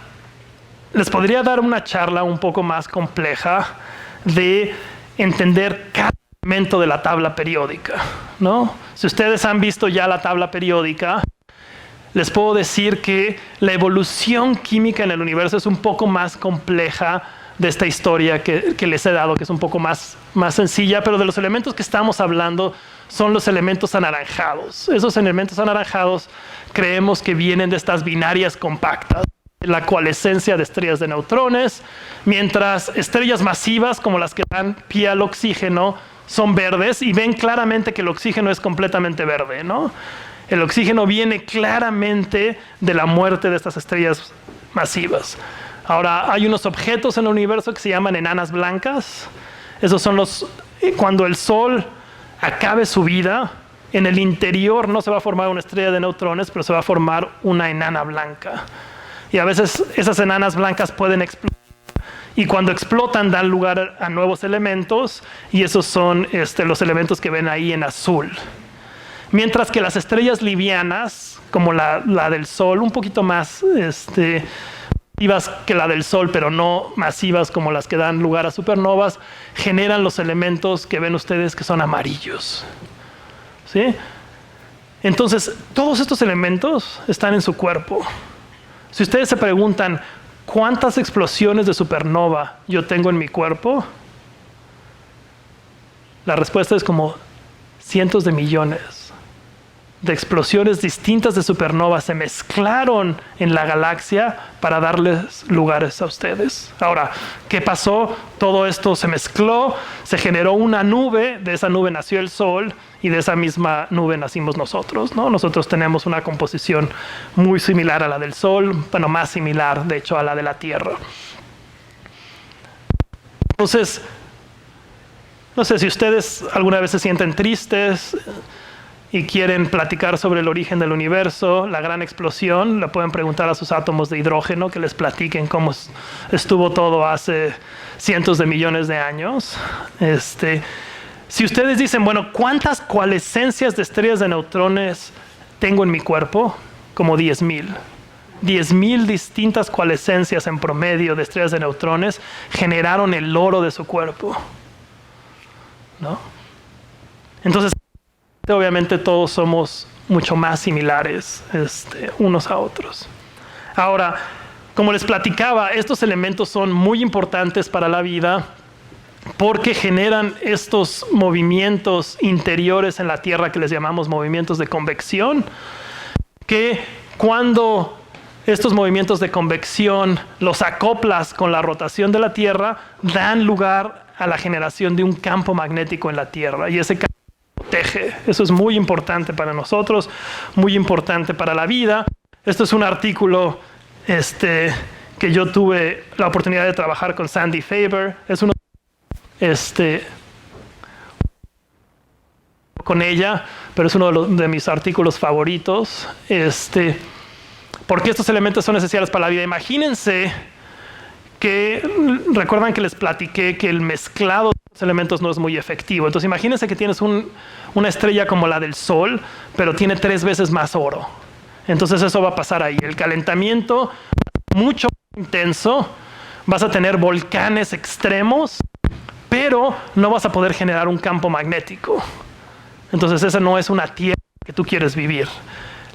Speaker 1: les podría dar una charla un poco más compleja de entender cada elemento de la tabla periódica, ¿no? Si ustedes han visto ya la tabla periódica, les puedo decir que la evolución química en el universo es un poco más compleja de esta historia que les he dado, que es un poco más sencilla, pero de los elementos que estamos hablando son los elementos anaranjados. Esos elementos anaranjados creemos que vienen de estas binarias compactas, la coalescencia de estrellas de neutrones, mientras estrellas masivas como las que dan pie al oxígeno son verdes, y ven claramente que el oxígeno es completamente verde, ¿no? El oxígeno viene claramente de la muerte de estas estrellas masivas. Ahora, hay unos objetos en el universo que se llaman enanas blancas. Esos son cuando el Sol acabe su vida, en el interior no se va a formar una estrella de neutrones, pero se va a formar una enana blanca. Y a veces esas enanas blancas pueden explotar. Y cuando explotan dan lugar a nuevos elementos, y esos son los elementos que ven ahí en azul. Mientras que las estrellas livianas, como la del Sol, un poquito más masivas que la del Sol, pero no masivas como las que dan lugar a supernovas, generan los elementos que ven ustedes que son amarillos. ¿sí? Entonces, todos estos elementos están en su cuerpo. Si ustedes se preguntan, ¿cuántas explosiones de supernova yo tengo en mi cuerpo? La respuesta es como cientos de millones de explosiones distintas de supernova se mezclaron en la galaxia para darles lugares a ustedes. Ahora, ¿qué pasó? Todo esto se mezcló, se generó una nube, de esa nube nació el Sol y de esa misma nube nacimos nosotros, ¿no? Nosotros tenemos una composición muy similar a la del Sol, bueno, más similar, de hecho, a la de la Tierra. Entonces, no sé si ustedes alguna vez se sienten tristes y quieren platicar sobre el origen del universo, la gran explosión, le pueden preguntar a sus átomos de hidrógeno que les platiquen cómo estuvo todo hace cientos de millones de años. Si ustedes dicen, bueno, ¿cuántas coalescencias de estrellas de neutrones tengo en mi cuerpo? Como 10,000. 10,000 distintas coalescencias en promedio de estrellas de neutrones generaron el oro de su cuerpo, ¿no? Entonces, obviamente todos somos mucho más similares unos a otros. Ahora, como les platicaba, estos elementos son muy importantes para la vida porque generan estos movimientos interiores en la Tierra que les llamamos movimientos de convección, que cuando estos movimientos de convección los acoplas con la rotación de la Tierra, dan lugar a la generación de un campo magnético en la Tierra. Y ese campo protege. Eso es muy importante para nosotros, muy importante para la vida. Esto es un artículo que yo tuve la oportunidad de trabajar con Sandy Faber. Es uno con ella, pero es uno de mis artículos favoritos. Porque estos elementos son esenciales para la vida. Imagínense que, recuerdan que les platiqué que el mezclado de los elementos no es muy efectivo. Entonces imagínense que tienes una estrella como la del Sol, pero tiene 3 veces más oro. Entonces eso va a pasar ahí. El calentamiento mucho más intenso, vas a tener volcanes extremos, pero no vas a poder generar un campo magnético. Entonces esa no es una tierra que tú quieres vivir.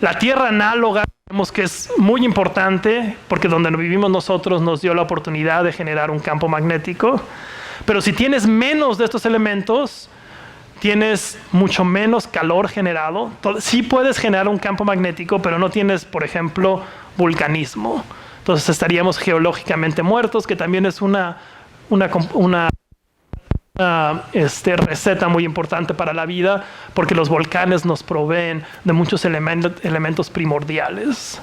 Speaker 1: La tierra análoga, vemos que es muy importante porque donde vivimos nosotros nos dio la oportunidad de generar un campo magnético. Pero si tienes menos de estos elementos, tienes mucho menos calor generado. Sí puedes generar un campo magnético, pero no tienes, por ejemplo, vulcanismo. Entonces estaríamos geológicamente muertos, que también es una receta muy importante para la vida, porque los volcanes nos proveen de muchos elementos primordiales.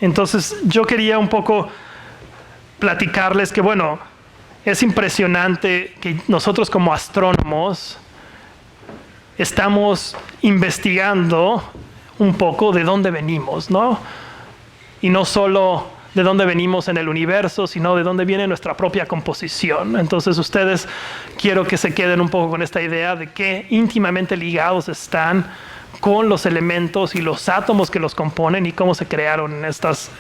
Speaker 1: Entonces yo quería un poco platicarles que, bueno, es impresionante que nosotros como astrónomos estamos investigando un poco de dónde venimos, ¿no? Y no solo de dónde venimos en el universo, sino de dónde viene nuestra propia composición. Entonces ustedes quiero que se queden un poco con esta idea de que íntimamente ligados están con los elementos y los átomos que los componen y cómo se crearon estas.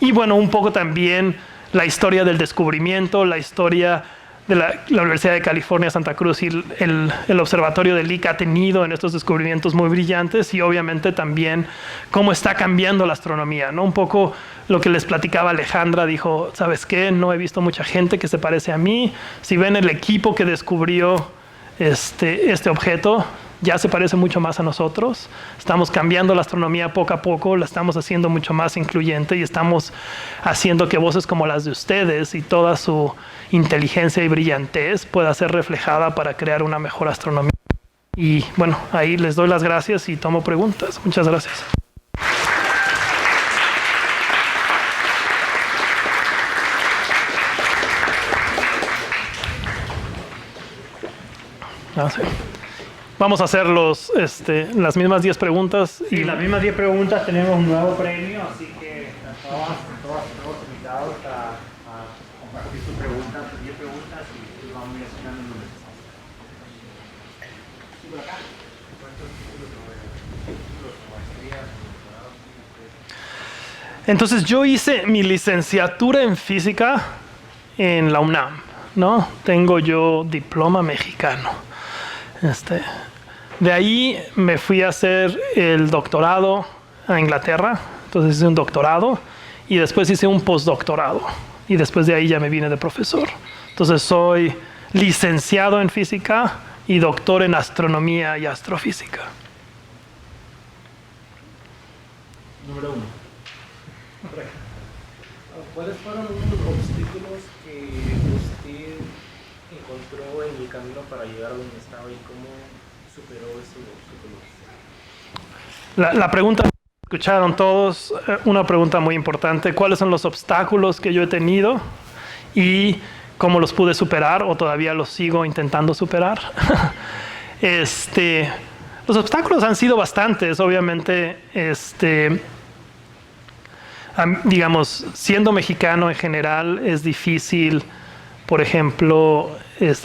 Speaker 1: Y bueno, un poco también la historia del descubrimiento, la historia de la Universidad de California, Santa Cruz y el observatorio de Lick ha tenido en estos descubrimientos muy brillantes, y obviamente también cómo está cambiando la astronomía, ¿no? Un poco lo que les platicaba Alejandra, dijo, ¿sabes qué? No he visto mucha gente que se parece a mí. Si ven el equipo que descubrió este objeto, ya se parece mucho más a nosotros. Estamos cambiando la astronomía poco a poco, la estamos haciendo mucho más incluyente y estamos haciendo que voces como las de ustedes y toda su inteligencia y brillantez pueda ser reflejada para crear una mejor astronomía. Y bueno, ahí les doy las gracias y tomo preguntas. Muchas gracias. Sí. Vamos a hacer las mismas 10 preguntas.
Speaker 2: Sí, las mismas 10 preguntas. Tenemos un nuevo premio, así que todos invitados a compartir sus preguntas, 10 preguntas, y vamos mencionando números. Sí, por acá. ¿Cuántos títulos o maestrías o doctorados?
Speaker 1: Entonces yo hice mi licenciatura en física en la UNAM. ¿no? Tengo yo diploma mexicano. De ahí me fui a hacer el doctorado a Inglaterra, entonces hice un doctorado y después hice un postdoctorado y después de ahí ya me vine de profesor. Entonces soy licenciado en física y doctor en astronomía y astrofísica.
Speaker 3: Número 1. ¿Cuáles fueron los obstáculos que usted encontró en el camino para llegar a donde estaba y cómo superó esos obstáculos?
Speaker 1: La pregunta que escucharon todos, una pregunta muy importante: ¿cuáles son los obstáculos que yo he tenido y cómo los pude superar o todavía los sigo intentando superar? Los obstáculos han sido bastantes, obviamente. Digamos, siendo mexicano en general es difícil, por ejemplo,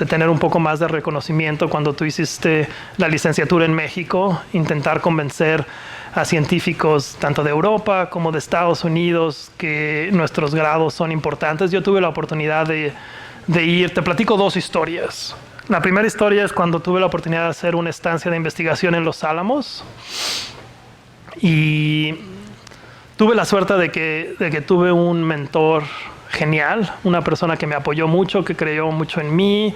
Speaker 1: tener un poco más de reconocimiento cuando tú hiciste la licenciatura en México, intentar convencer a científicos tanto de Europa como de Estados Unidos que nuestros grados son importantes. Yo tuve la oportunidad de ir, te platico dos historias. La primera historia es cuando tuve la oportunidad de hacer una estancia de investigación en Los Álamos y tuve la suerte de que tuve un mentor genial, una persona que me apoyó mucho, que creyó mucho en mí.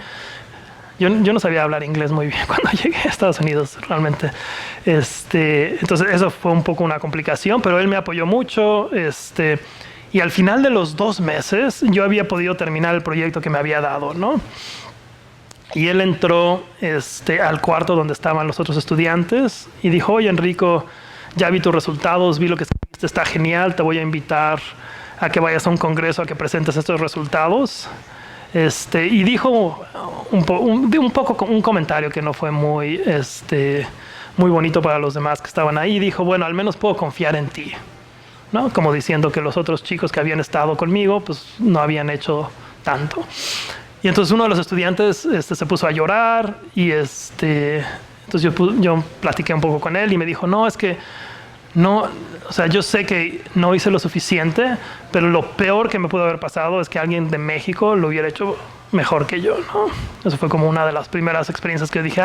Speaker 1: Yo no sabía hablar inglés muy bien cuando llegué a Estados Unidos, realmente. Entonces eso fue un poco una complicación, pero él me apoyó mucho. Y al final de los 2 meses yo había podido terminar el proyecto que me había dado, ¿no? Y él entró al cuarto donde estaban los otros estudiantes y dijo: oye, Enrico, ya vi tus resultados, vi lo que escribiste, está genial, te voy a invitar a que vayas a un congreso a que presentes estos resultados. Y dijo un comentario que no fue muy bonito para los demás que estaban ahí. Dijo: bueno, al menos puedo confiar en ti, ¿no? Como diciendo que los otros chicos que habían estado conmigo pues no habían hecho tanto. Y entonces uno de los estudiantes se puso a llorar y entonces yo platiqué un poco con él y me dijo: no, es que no, o sea, yo sé que no hice lo suficiente, pero lo peor que me pudo haber pasado es que alguien de México lo hubiera hecho mejor que yo, ¿no? Eso fue como una de las primeras experiencias que dije: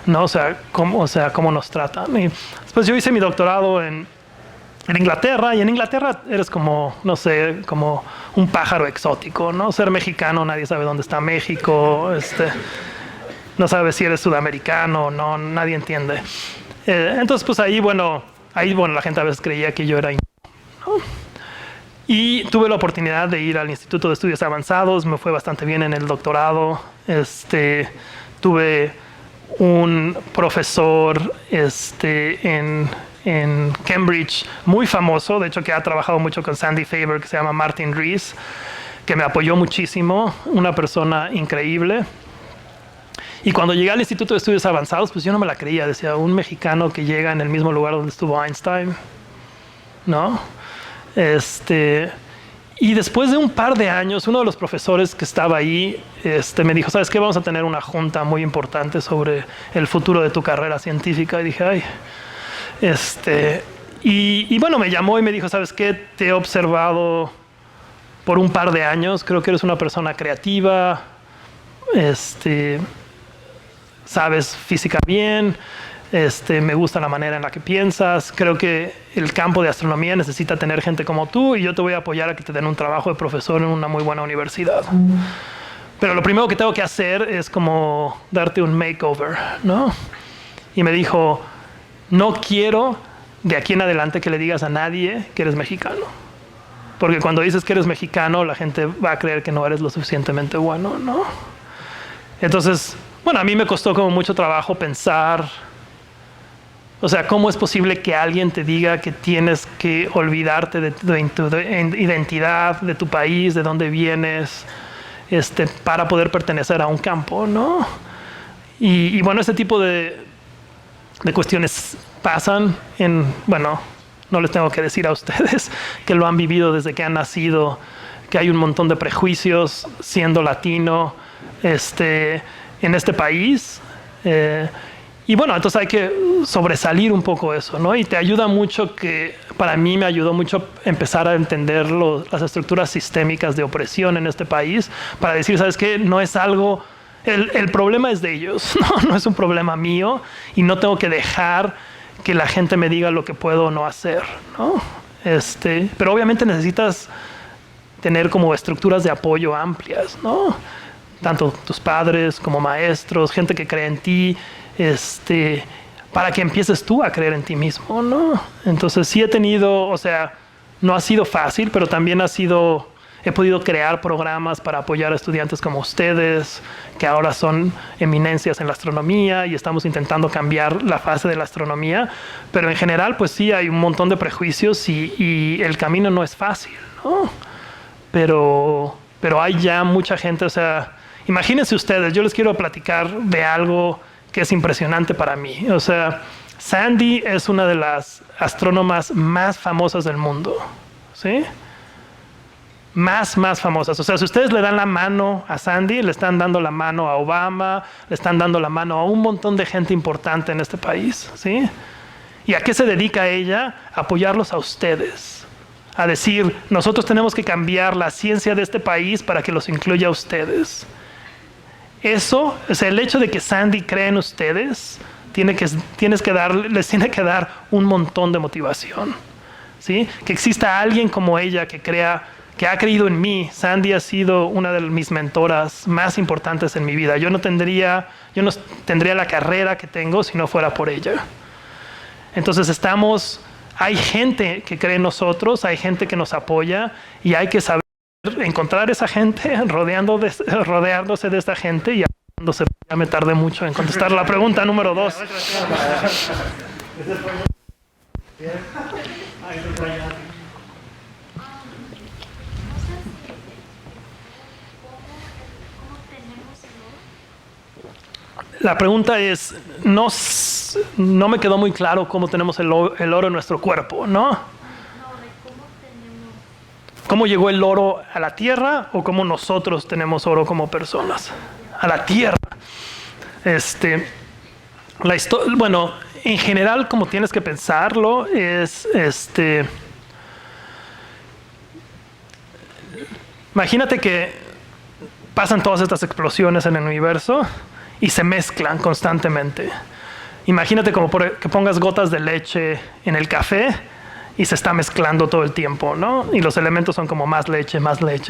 Speaker 1: no, ¿cómo nos tratan? Y después yo hice mi doctorado en Inglaterra, y en Inglaterra eres como, no sé, como un pájaro exótico, ¿no? Ser mexicano, nadie sabe dónde está México, no sabes si eres sudamericano, no, nadie entiende. Entonces, pues ahí, bueno, la gente a veces creía que yo era ¿no? Y tuve la oportunidad de ir al Instituto de Estudios Avanzados, me fue bastante bien en el doctorado. Tuve un profesor en Cambridge muy famoso, de hecho que ha trabajado mucho con Sandy Faber, que se llama Martin Rees, que me apoyó muchísimo, una persona increíble. Y cuando llegué al Instituto de Estudios Avanzados, pues yo no me la creía. Decía: un mexicano que llega en el mismo lugar donde estuvo Einstein, ¿no? Y después de un par de años, uno de los profesores que estaba ahí me dijo: ¿sabes qué? Vamos a tener una junta muy importante sobre el futuro de tu carrera científica. Y dije: ay. Y bueno, me llamó y me dijo: ¿sabes qué? Te he observado por un par de años. Creo que eres una persona creativa. Sabes física bien. Me gusta la manera en la que piensas. Creo que el campo de astronomía necesita tener gente como tú y yo te voy a apoyar a que te den un trabajo de profesor en una muy buena universidad. Pero lo primero que tengo que hacer es como darte un makeover, ¿no? Y me dijo: no quiero de aquí en adelante que le digas a nadie que eres mexicano. Porque cuando dices que eres mexicano, la gente va a creer que no eres lo suficientemente bueno, ¿no? Entonces, bueno, a mí me costó como mucho trabajo pensar, o sea, ¿cómo es posible que alguien te diga que tienes que olvidarte de tu identidad, de tu país, de dónde vienes, para poder pertenecer a un campo, ¿no? Y bueno, ese tipo de cuestiones pasan bueno, no les tengo que decir a ustedes que lo han vivido desde que han nacido, que hay un montón de prejuicios siendo latino, en este país. Y bueno, entonces hay que sobresalir un poco eso, ¿no? Y te ayuda mucho para mí me ayudó mucho empezar a entender las estructuras sistémicas de opresión en este país, para decir, ¿sabes qué? No es algo, el problema es de ellos, ¿no? No es un problema mío, y no tengo que dejar que la gente me diga lo que puedo o no hacer, ¿no? Pero obviamente necesitas tener como estructuras de apoyo amplias, ¿no? Tanto tus padres como maestros, gente que cree en ti, para que empieces tú a creer en ti mismo, ¿no? Entonces sí he tenido, o sea, no ha sido fácil, pero también he podido crear programas para apoyar a estudiantes como ustedes, que ahora son eminencias en la astronomía, y estamos intentando cambiar la fase de la astronomía, pero en general pues sí hay un montón de prejuicios y el camino no es fácil, ¿no? Pero hay ya mucha gente, o sea, imagínense ustedes, yo les quiero platicar de algo que es impresionante para mí. O sea, Sandy es una de las astrónomas más famosas del mundo, ¿sí? Más famosas. O sea, si ustedes le dan la mano a Sandy, le están dando la mano a Obama, le están dando la mano a un montón de gente importante en este país, ¿sí? ¿Y a qué se dedica ella? A apoyarlos a ustedes. A decir, nosotros tenemos que cambiar la ciencia de este país para que los incluya a ustedes. Eso, o sea, el hecho de que Sandy cree en ustedes, les tiene que dar un montón de motivación, ¿sí? Que exista alguien como ella que ha creído en mí. Sandy ha sido una de mis mentoras más importantes en mi vida. Yo no tendría la carrera que tengo si no fuera por ella. Entonces hay gente que cree en nosotros, hay gente que nos apoya, y hay que saber encontrar esa gente, rodeándose de esta gente, y ya me tardé mucho en contestar la pregunta número 2. La pregunta es, no me quedó muy claro cómo tenemos el oro en nuestro cuerpo, ¿no? ¿Cómo llegó el oro a la Tierra o cómo nosotros tenemos oro como personas? A la Tierra. Bueno, en general, como tienes que pensarlo, es imagínate que pasan todas estas explosiones en el universo y se mezclan constantemente. Imagínate como que pongas gotas de leche en el café y se está mezclando todo el tiempo, ¿no? Y los elementos son como más leche,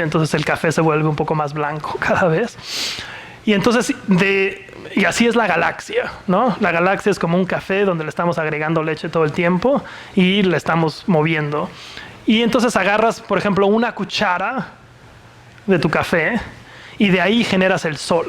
Speaker 1: entonces el café se vuelve un poco más blanco cada vez. Y entonces, y así es la galaxia, ¿no? La galaxia es como un café donde le estamos agregando leche todo el tiempo y le estamos moviendo. Y entonces agarras, por ejemplo, una cuchara de tu café y de ahí generas el sol.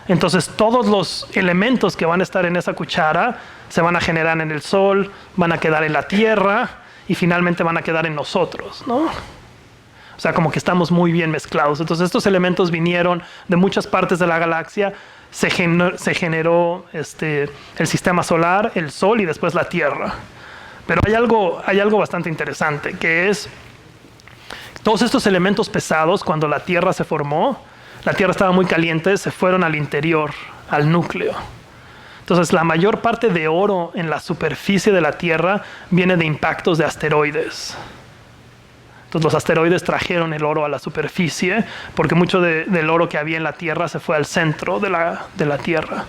Speaker 1: Entonces todos los elementos que van a estar en esa cuchara se van a generar en el sol, van a quedar en la Tierra y finalmente van a quedar en nosotros, ¿no? O sea, como que estamos muy bien mezclados. Entonces estos elementos vinieron de muchas partes de la galaxia, se generó el sistema solar, el sol y después la Tierra. Pero hay algo bastante interesante, que es todos estos elementos pesados, cuando la Tierra se formó, la Tierra estaba muy caliente, se fueron al interior, al núcleo. Entonces, la mayor parte de oro en la superficie de la Tierra viene de impactos de asteroides. Entonces, los asteroides trajeron el oro a la superficie, porque mucho del oro que había en la Tierra se fue al centro de la Tierra.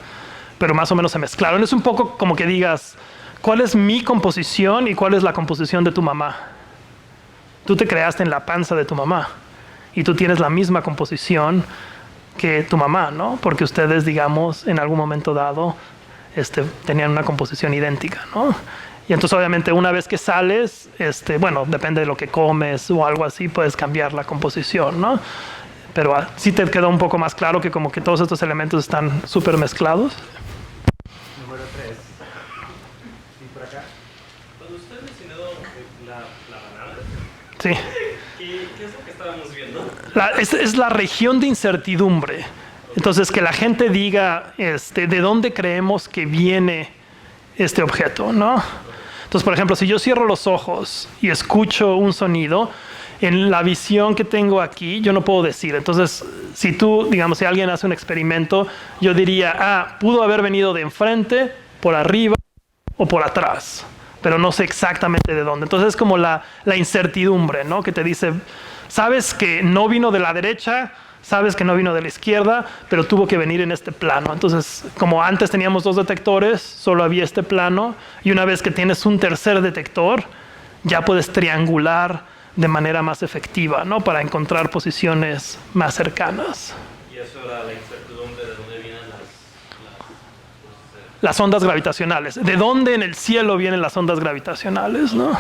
Speaker 1: Pero más o menos se mezclaron. Es un poco como que digas, ¿cuál es mi composición y cuál es la composición de tu mamá? Tú te creaste en la panza de tu mamá. Y tú tienes la misma composición que tu mamá, ¿no? Porque ustedes, digamos, en algún momento dado, tenían una composición idéntica, ¿no? Y entonces, obviamente, una vez que sales, bueno, depende de lo que comes o algo así, puedes cambiar la composición, ¿no? Pero sí te quedó un poco más claro que como que todos estos elementos están súper mezclados.
Speaker 2: Número 3. ¿Sí, por acá?
Speaker 3: Cuando usted mencionó la banana,
Speaker 1: Sí.
Speaker 3: ¿qué es lo que estábamos viendo?
Speaker 1: Es la región de incertidumbre. Entonces, que la gente diga de dónde creemos que viene este objeto, ¿no? Entonces, por ejemplo, si yo cierro los ojos y escucho un sonido, en la visión que tengo aquí, yo no puedo decir. Entonces, si tú, digamos, si alguien hace un experimento, yo diría, pudo haber venido de enfrente, por arriba o por atrás, pero no sé exactamente de dónde. Entonces, es como la incertidumbre, ¿no? Que te dice, sabes que no vino de la derecha, sabes que no vino de la izquierda, pero tuvo que venir en este plano. Entonces, como antes teníamos 2 detectores, solo había este plano, y una vez que tienes un tercer detector, ya puedes triangular de manera más efectiva, ¿no? Para encontrar posiciones más cercanas.
Speaker 4: Y eso era la incertidumbre de dónde vienen
Speaker 1: las ondas gravitacionales. ¿De dónde en el cielo vienen las ondas gravitacionales, no?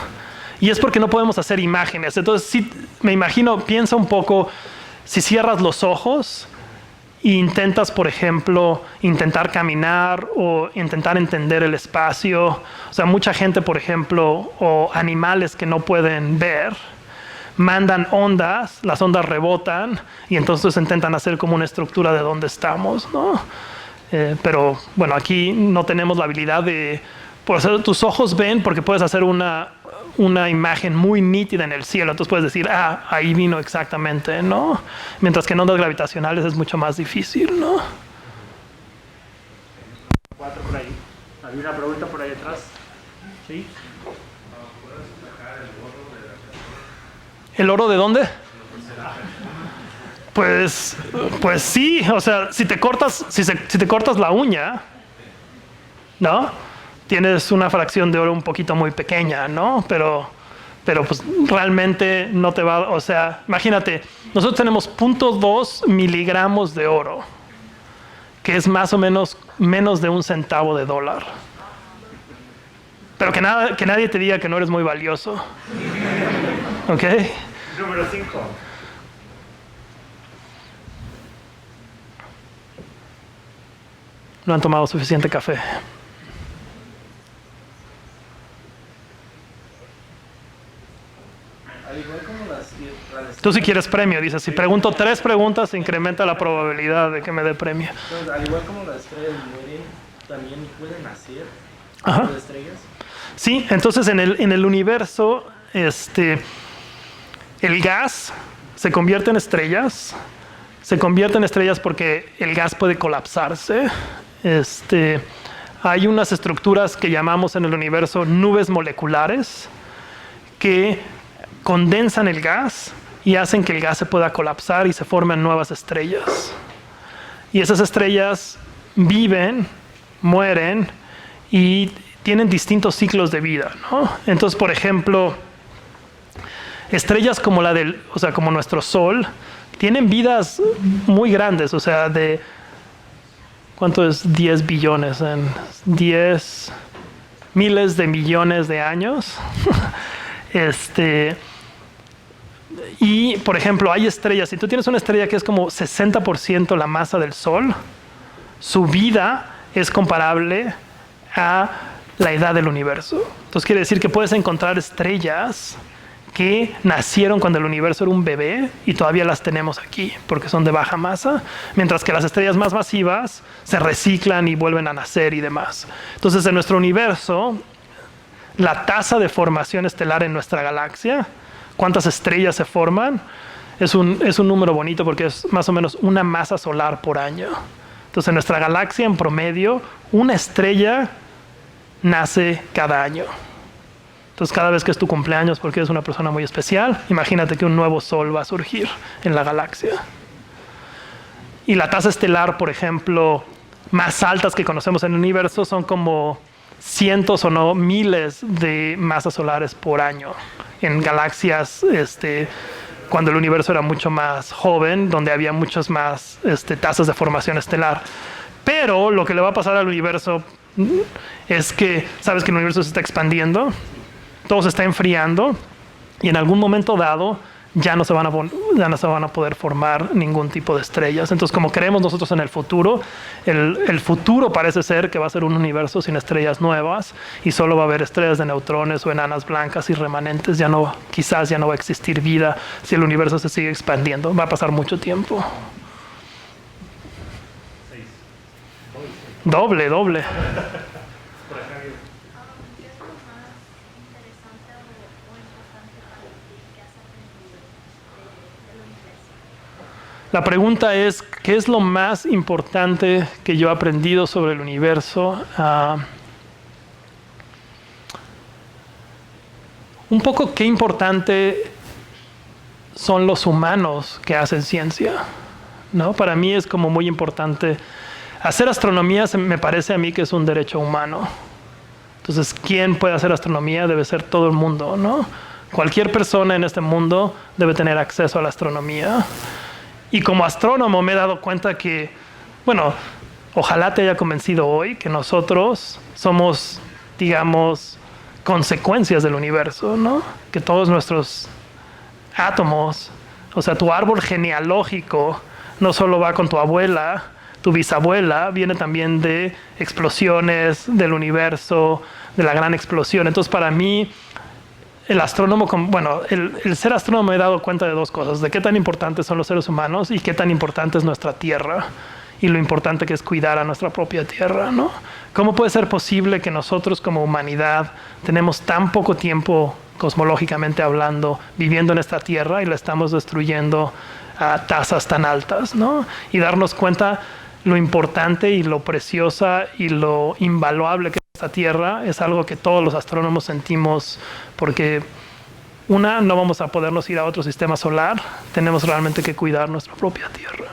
Speaker 1: Y es porque no podemos hacer imágenes. Entonces, sí, me imagino, piensa un poco, si cierras los ojos e intentas, por ejemplo, intentar caminar o intentar entender el espacio. O sea, mucha gente, por ejemplo, o animales que no pueden ver, mandan ondas, las ondas rebotan y entonces intentan hacer como una estructura de dónde estamos, ¿no? Pero bueno, aquí no tenemos la habilidad de, por eso tus ojos ven porque puedes hacer una imagen muy nítida en el cielo, entonces puedes decir, ahí vino exactamente, ¿no? Mientras que en ondas gravitacionales es mucho más difícil, ¿no?
Speaker 2: 4 por ahí. ¿Había una pregunta por ahí atrás? ¿Sí?
Speaker 1: ¿El oro de dónde? Pues sí, o sea, si te cortas la uña, ¿no? Tienes una fracción de oro un poquito muy pequeña, ¿no? Pero pues realmente no te va, o sea, imagínate, nosotros tenemos 0.2 miligramos de oro, que es más o menos de $1 centavo. Pero que nadie te diga que no eres muy valioso. ¿Ok?
Speaker 2: Número 5.
Speaker 1: No han tomado suficiente café.
Speaker 3: Al igual como
Speaker 1: Tú si quieres premio, dices, si pregunto 3 preguntas, incrementa la probabilidad de que me dé premio.
Speaker 3: Entonces, al igual como las estrellas mueren, también pueden nacer
Speaker 1: Ajá.
Speaker 3: las estrellas.
Speaker 1: Sí, entonces en el universo, el gas se convierte en estrellas. Se convierte en estrellas porque el gas puede colapsarse. Hay unas estructuras que llamamos en el universo nubes moleculares que condensan el gas y hacen que el gas se pueda colapsar y se formen nuevas estrellas. Y esas estrellas viven, mueren y tienen distintos ciclos de vida, ¿no? Entonces, por ejemplo, estrellas como como nuestro Sol, tienen vidas muy grandes, o sea, ¿cuánto es 10 billones? En 10 miles de millones de años. Y, por ejemplo, hay estrellas, si tú tienes una estrella que es como 60% la masa del Sol, su vida es comparable a la edad del universo. Entonces quiere decir que puedes encontrar estrellas que nacieron cuando el universo era un bebé y todavía las tenemos aquí porque son de baja masa, mientras que las estrellas más masivas se reciclan y vuelven a nacer y demás. Entonces, en nuestro universo, la tasa de formación estelar en nuestra galaxia, cuántas estrellas se forman, es un número bonito porque es más o menos una masa solar por año. Entonces, en nuestra galaxia, en promedio, una estrella nace cada año. Entonces, cada vez que es tu cumpleaños, porque eres una persona muy especial, imagínate que un nuevo sol va a surgir en la galaxia. Y la tasa estelar, por ejemplo, más altas que conocemos en el universo son como cientos o no miles de masas solares por año en galaxias cuando el universo era mucho más joven, donde había muchas más tasas de formación estelar. Pero lo que le va a pasar al universo es que, sabes que el universo se está expandiendo, todo se está enfriando y en algún momento dado ya no se van a poder formar ningún tipo de estrellas. Entonces, como creemos nosotros en el futuro, el futuro parece ser que va a ser un universo sin estrellas nuevas y solo va a haber estrellas de neutrones o enanas blancas y remanentes. Quizás ya no va a existir vida si el universo se sigue expandiendo. Va a pasar mucho tiempo. Doble. La pregunta es, ¿qué es lo más importante que yo he aprendido sobre el universo? Un poco qué importante son los humanos que hacen ciencia, ¿no? Para mí es como muy importante. Hacer astronomía me parece a mí que es un derecho humano. Entonces, ¿quién puede hacer astronomía? Debe ser todo el mundo, ¿no? Cualquier persona en este mundo debe tener acceso a la astronomía. Y como astrónomo me he dado cuenta que, bueno, ojalá te haya convencido hoy que nosotros somos, digamos, consecuencias del universo, ¿no? Que todos nuestros átomos, o sea, tu árbol genealógico no solo va con tu abuela, tu bisabuela, viene también de explosiones del universo, de la gran explosión. Entonces, para mí, el astrónomo, bueno, el ser astrónomo me he dado cuenta de dos cosas, de qué tan importantes son los seres humanos y qué tan importante es nuestra Tierra y lo importante que es cuidar a nuestra propia Tierra, ¿no? ¿Cómo puede ser posible que nosotros como humanidad tenemos tan poco tiempo, cosmológicamente hablando, viviendo en esta Tierra y la estamos destruyendo a tasas tan altas, ¿no? Y darnos cuenta lo importante y lo preciosa y lo invaluable que es esta Tierra es algo que todos los astrónomos sentimos, porque no vamos a podernos ir a otro sistema solar, tenemos realmente que cuidar nuestra propia Tierra.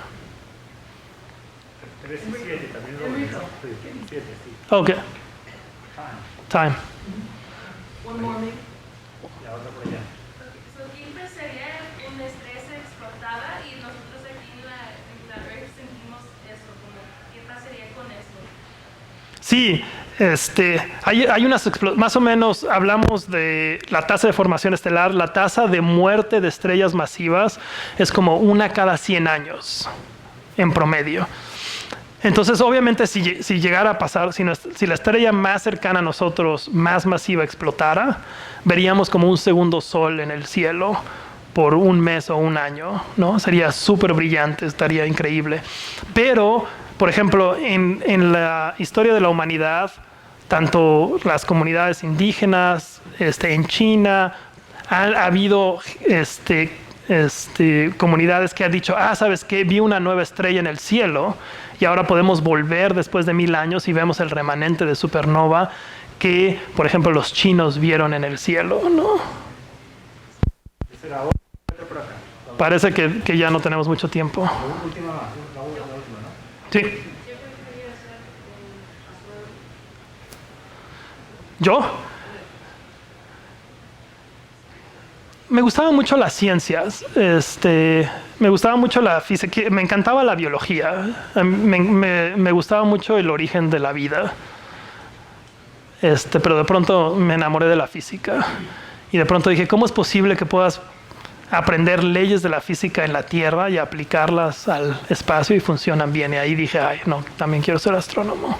Speaker 2: 17 también lo veo, ¿no? 17, sí.
Speaker 1: Ok. Time.
Speaker 5: One more maybe.
Speaker 2: La otra por allá.
Speaker 5: So, ¿qué sería un estrés explotada y nosotros aquí en la Earth sentimos eso? Como, ¿qué pasaría con eso?
Speaker 1: Sí, hay unas más o menos hablamos de la tasa de formación estelar, la tasa de muerte de estrellas masivas es como 1 cada 100 años en promedio. Entonces, obviamente, si llegara a pasar, si la estrella más cercana a nosotros, más masiva, explotara, veríamos como un segundo sol en el cielo por un mes o un año, ¿no? Sería súper brillante, estaría increíble. Pero, por ejemplo, en la historia de la humanidad, tanto las comunidades indígenas, en China, ha habido comunidades que han dicho, ¿sabes qué? Vi una nueva estrella en el cielo y ahora podemos volver después de 1000 años y vemos el remanente de supernova que, por ejemplo, los chinos vieron en el cielo, ¿no?
Speaker 2: Esa es la otra por acá.
Speaker 1: Parece que ya no tenemos mucho tiempo.
Speaker 2: La última, la última, ¿no?
Speaker 1: Sí. ¿Yo? Me gustaban mucho las ciencias, me gustaba mucho la física, me encantaba la biología, me gustaba mucho el origen de la vida, pero de pronto me enamoré de la física y de pronto dije, ¿cómo es posible que puedas aprender leyes de la física en la Tierra y aplicarlas al espacio y funcionan bien? Y ahí dije, no, también quiero ser astrónomo.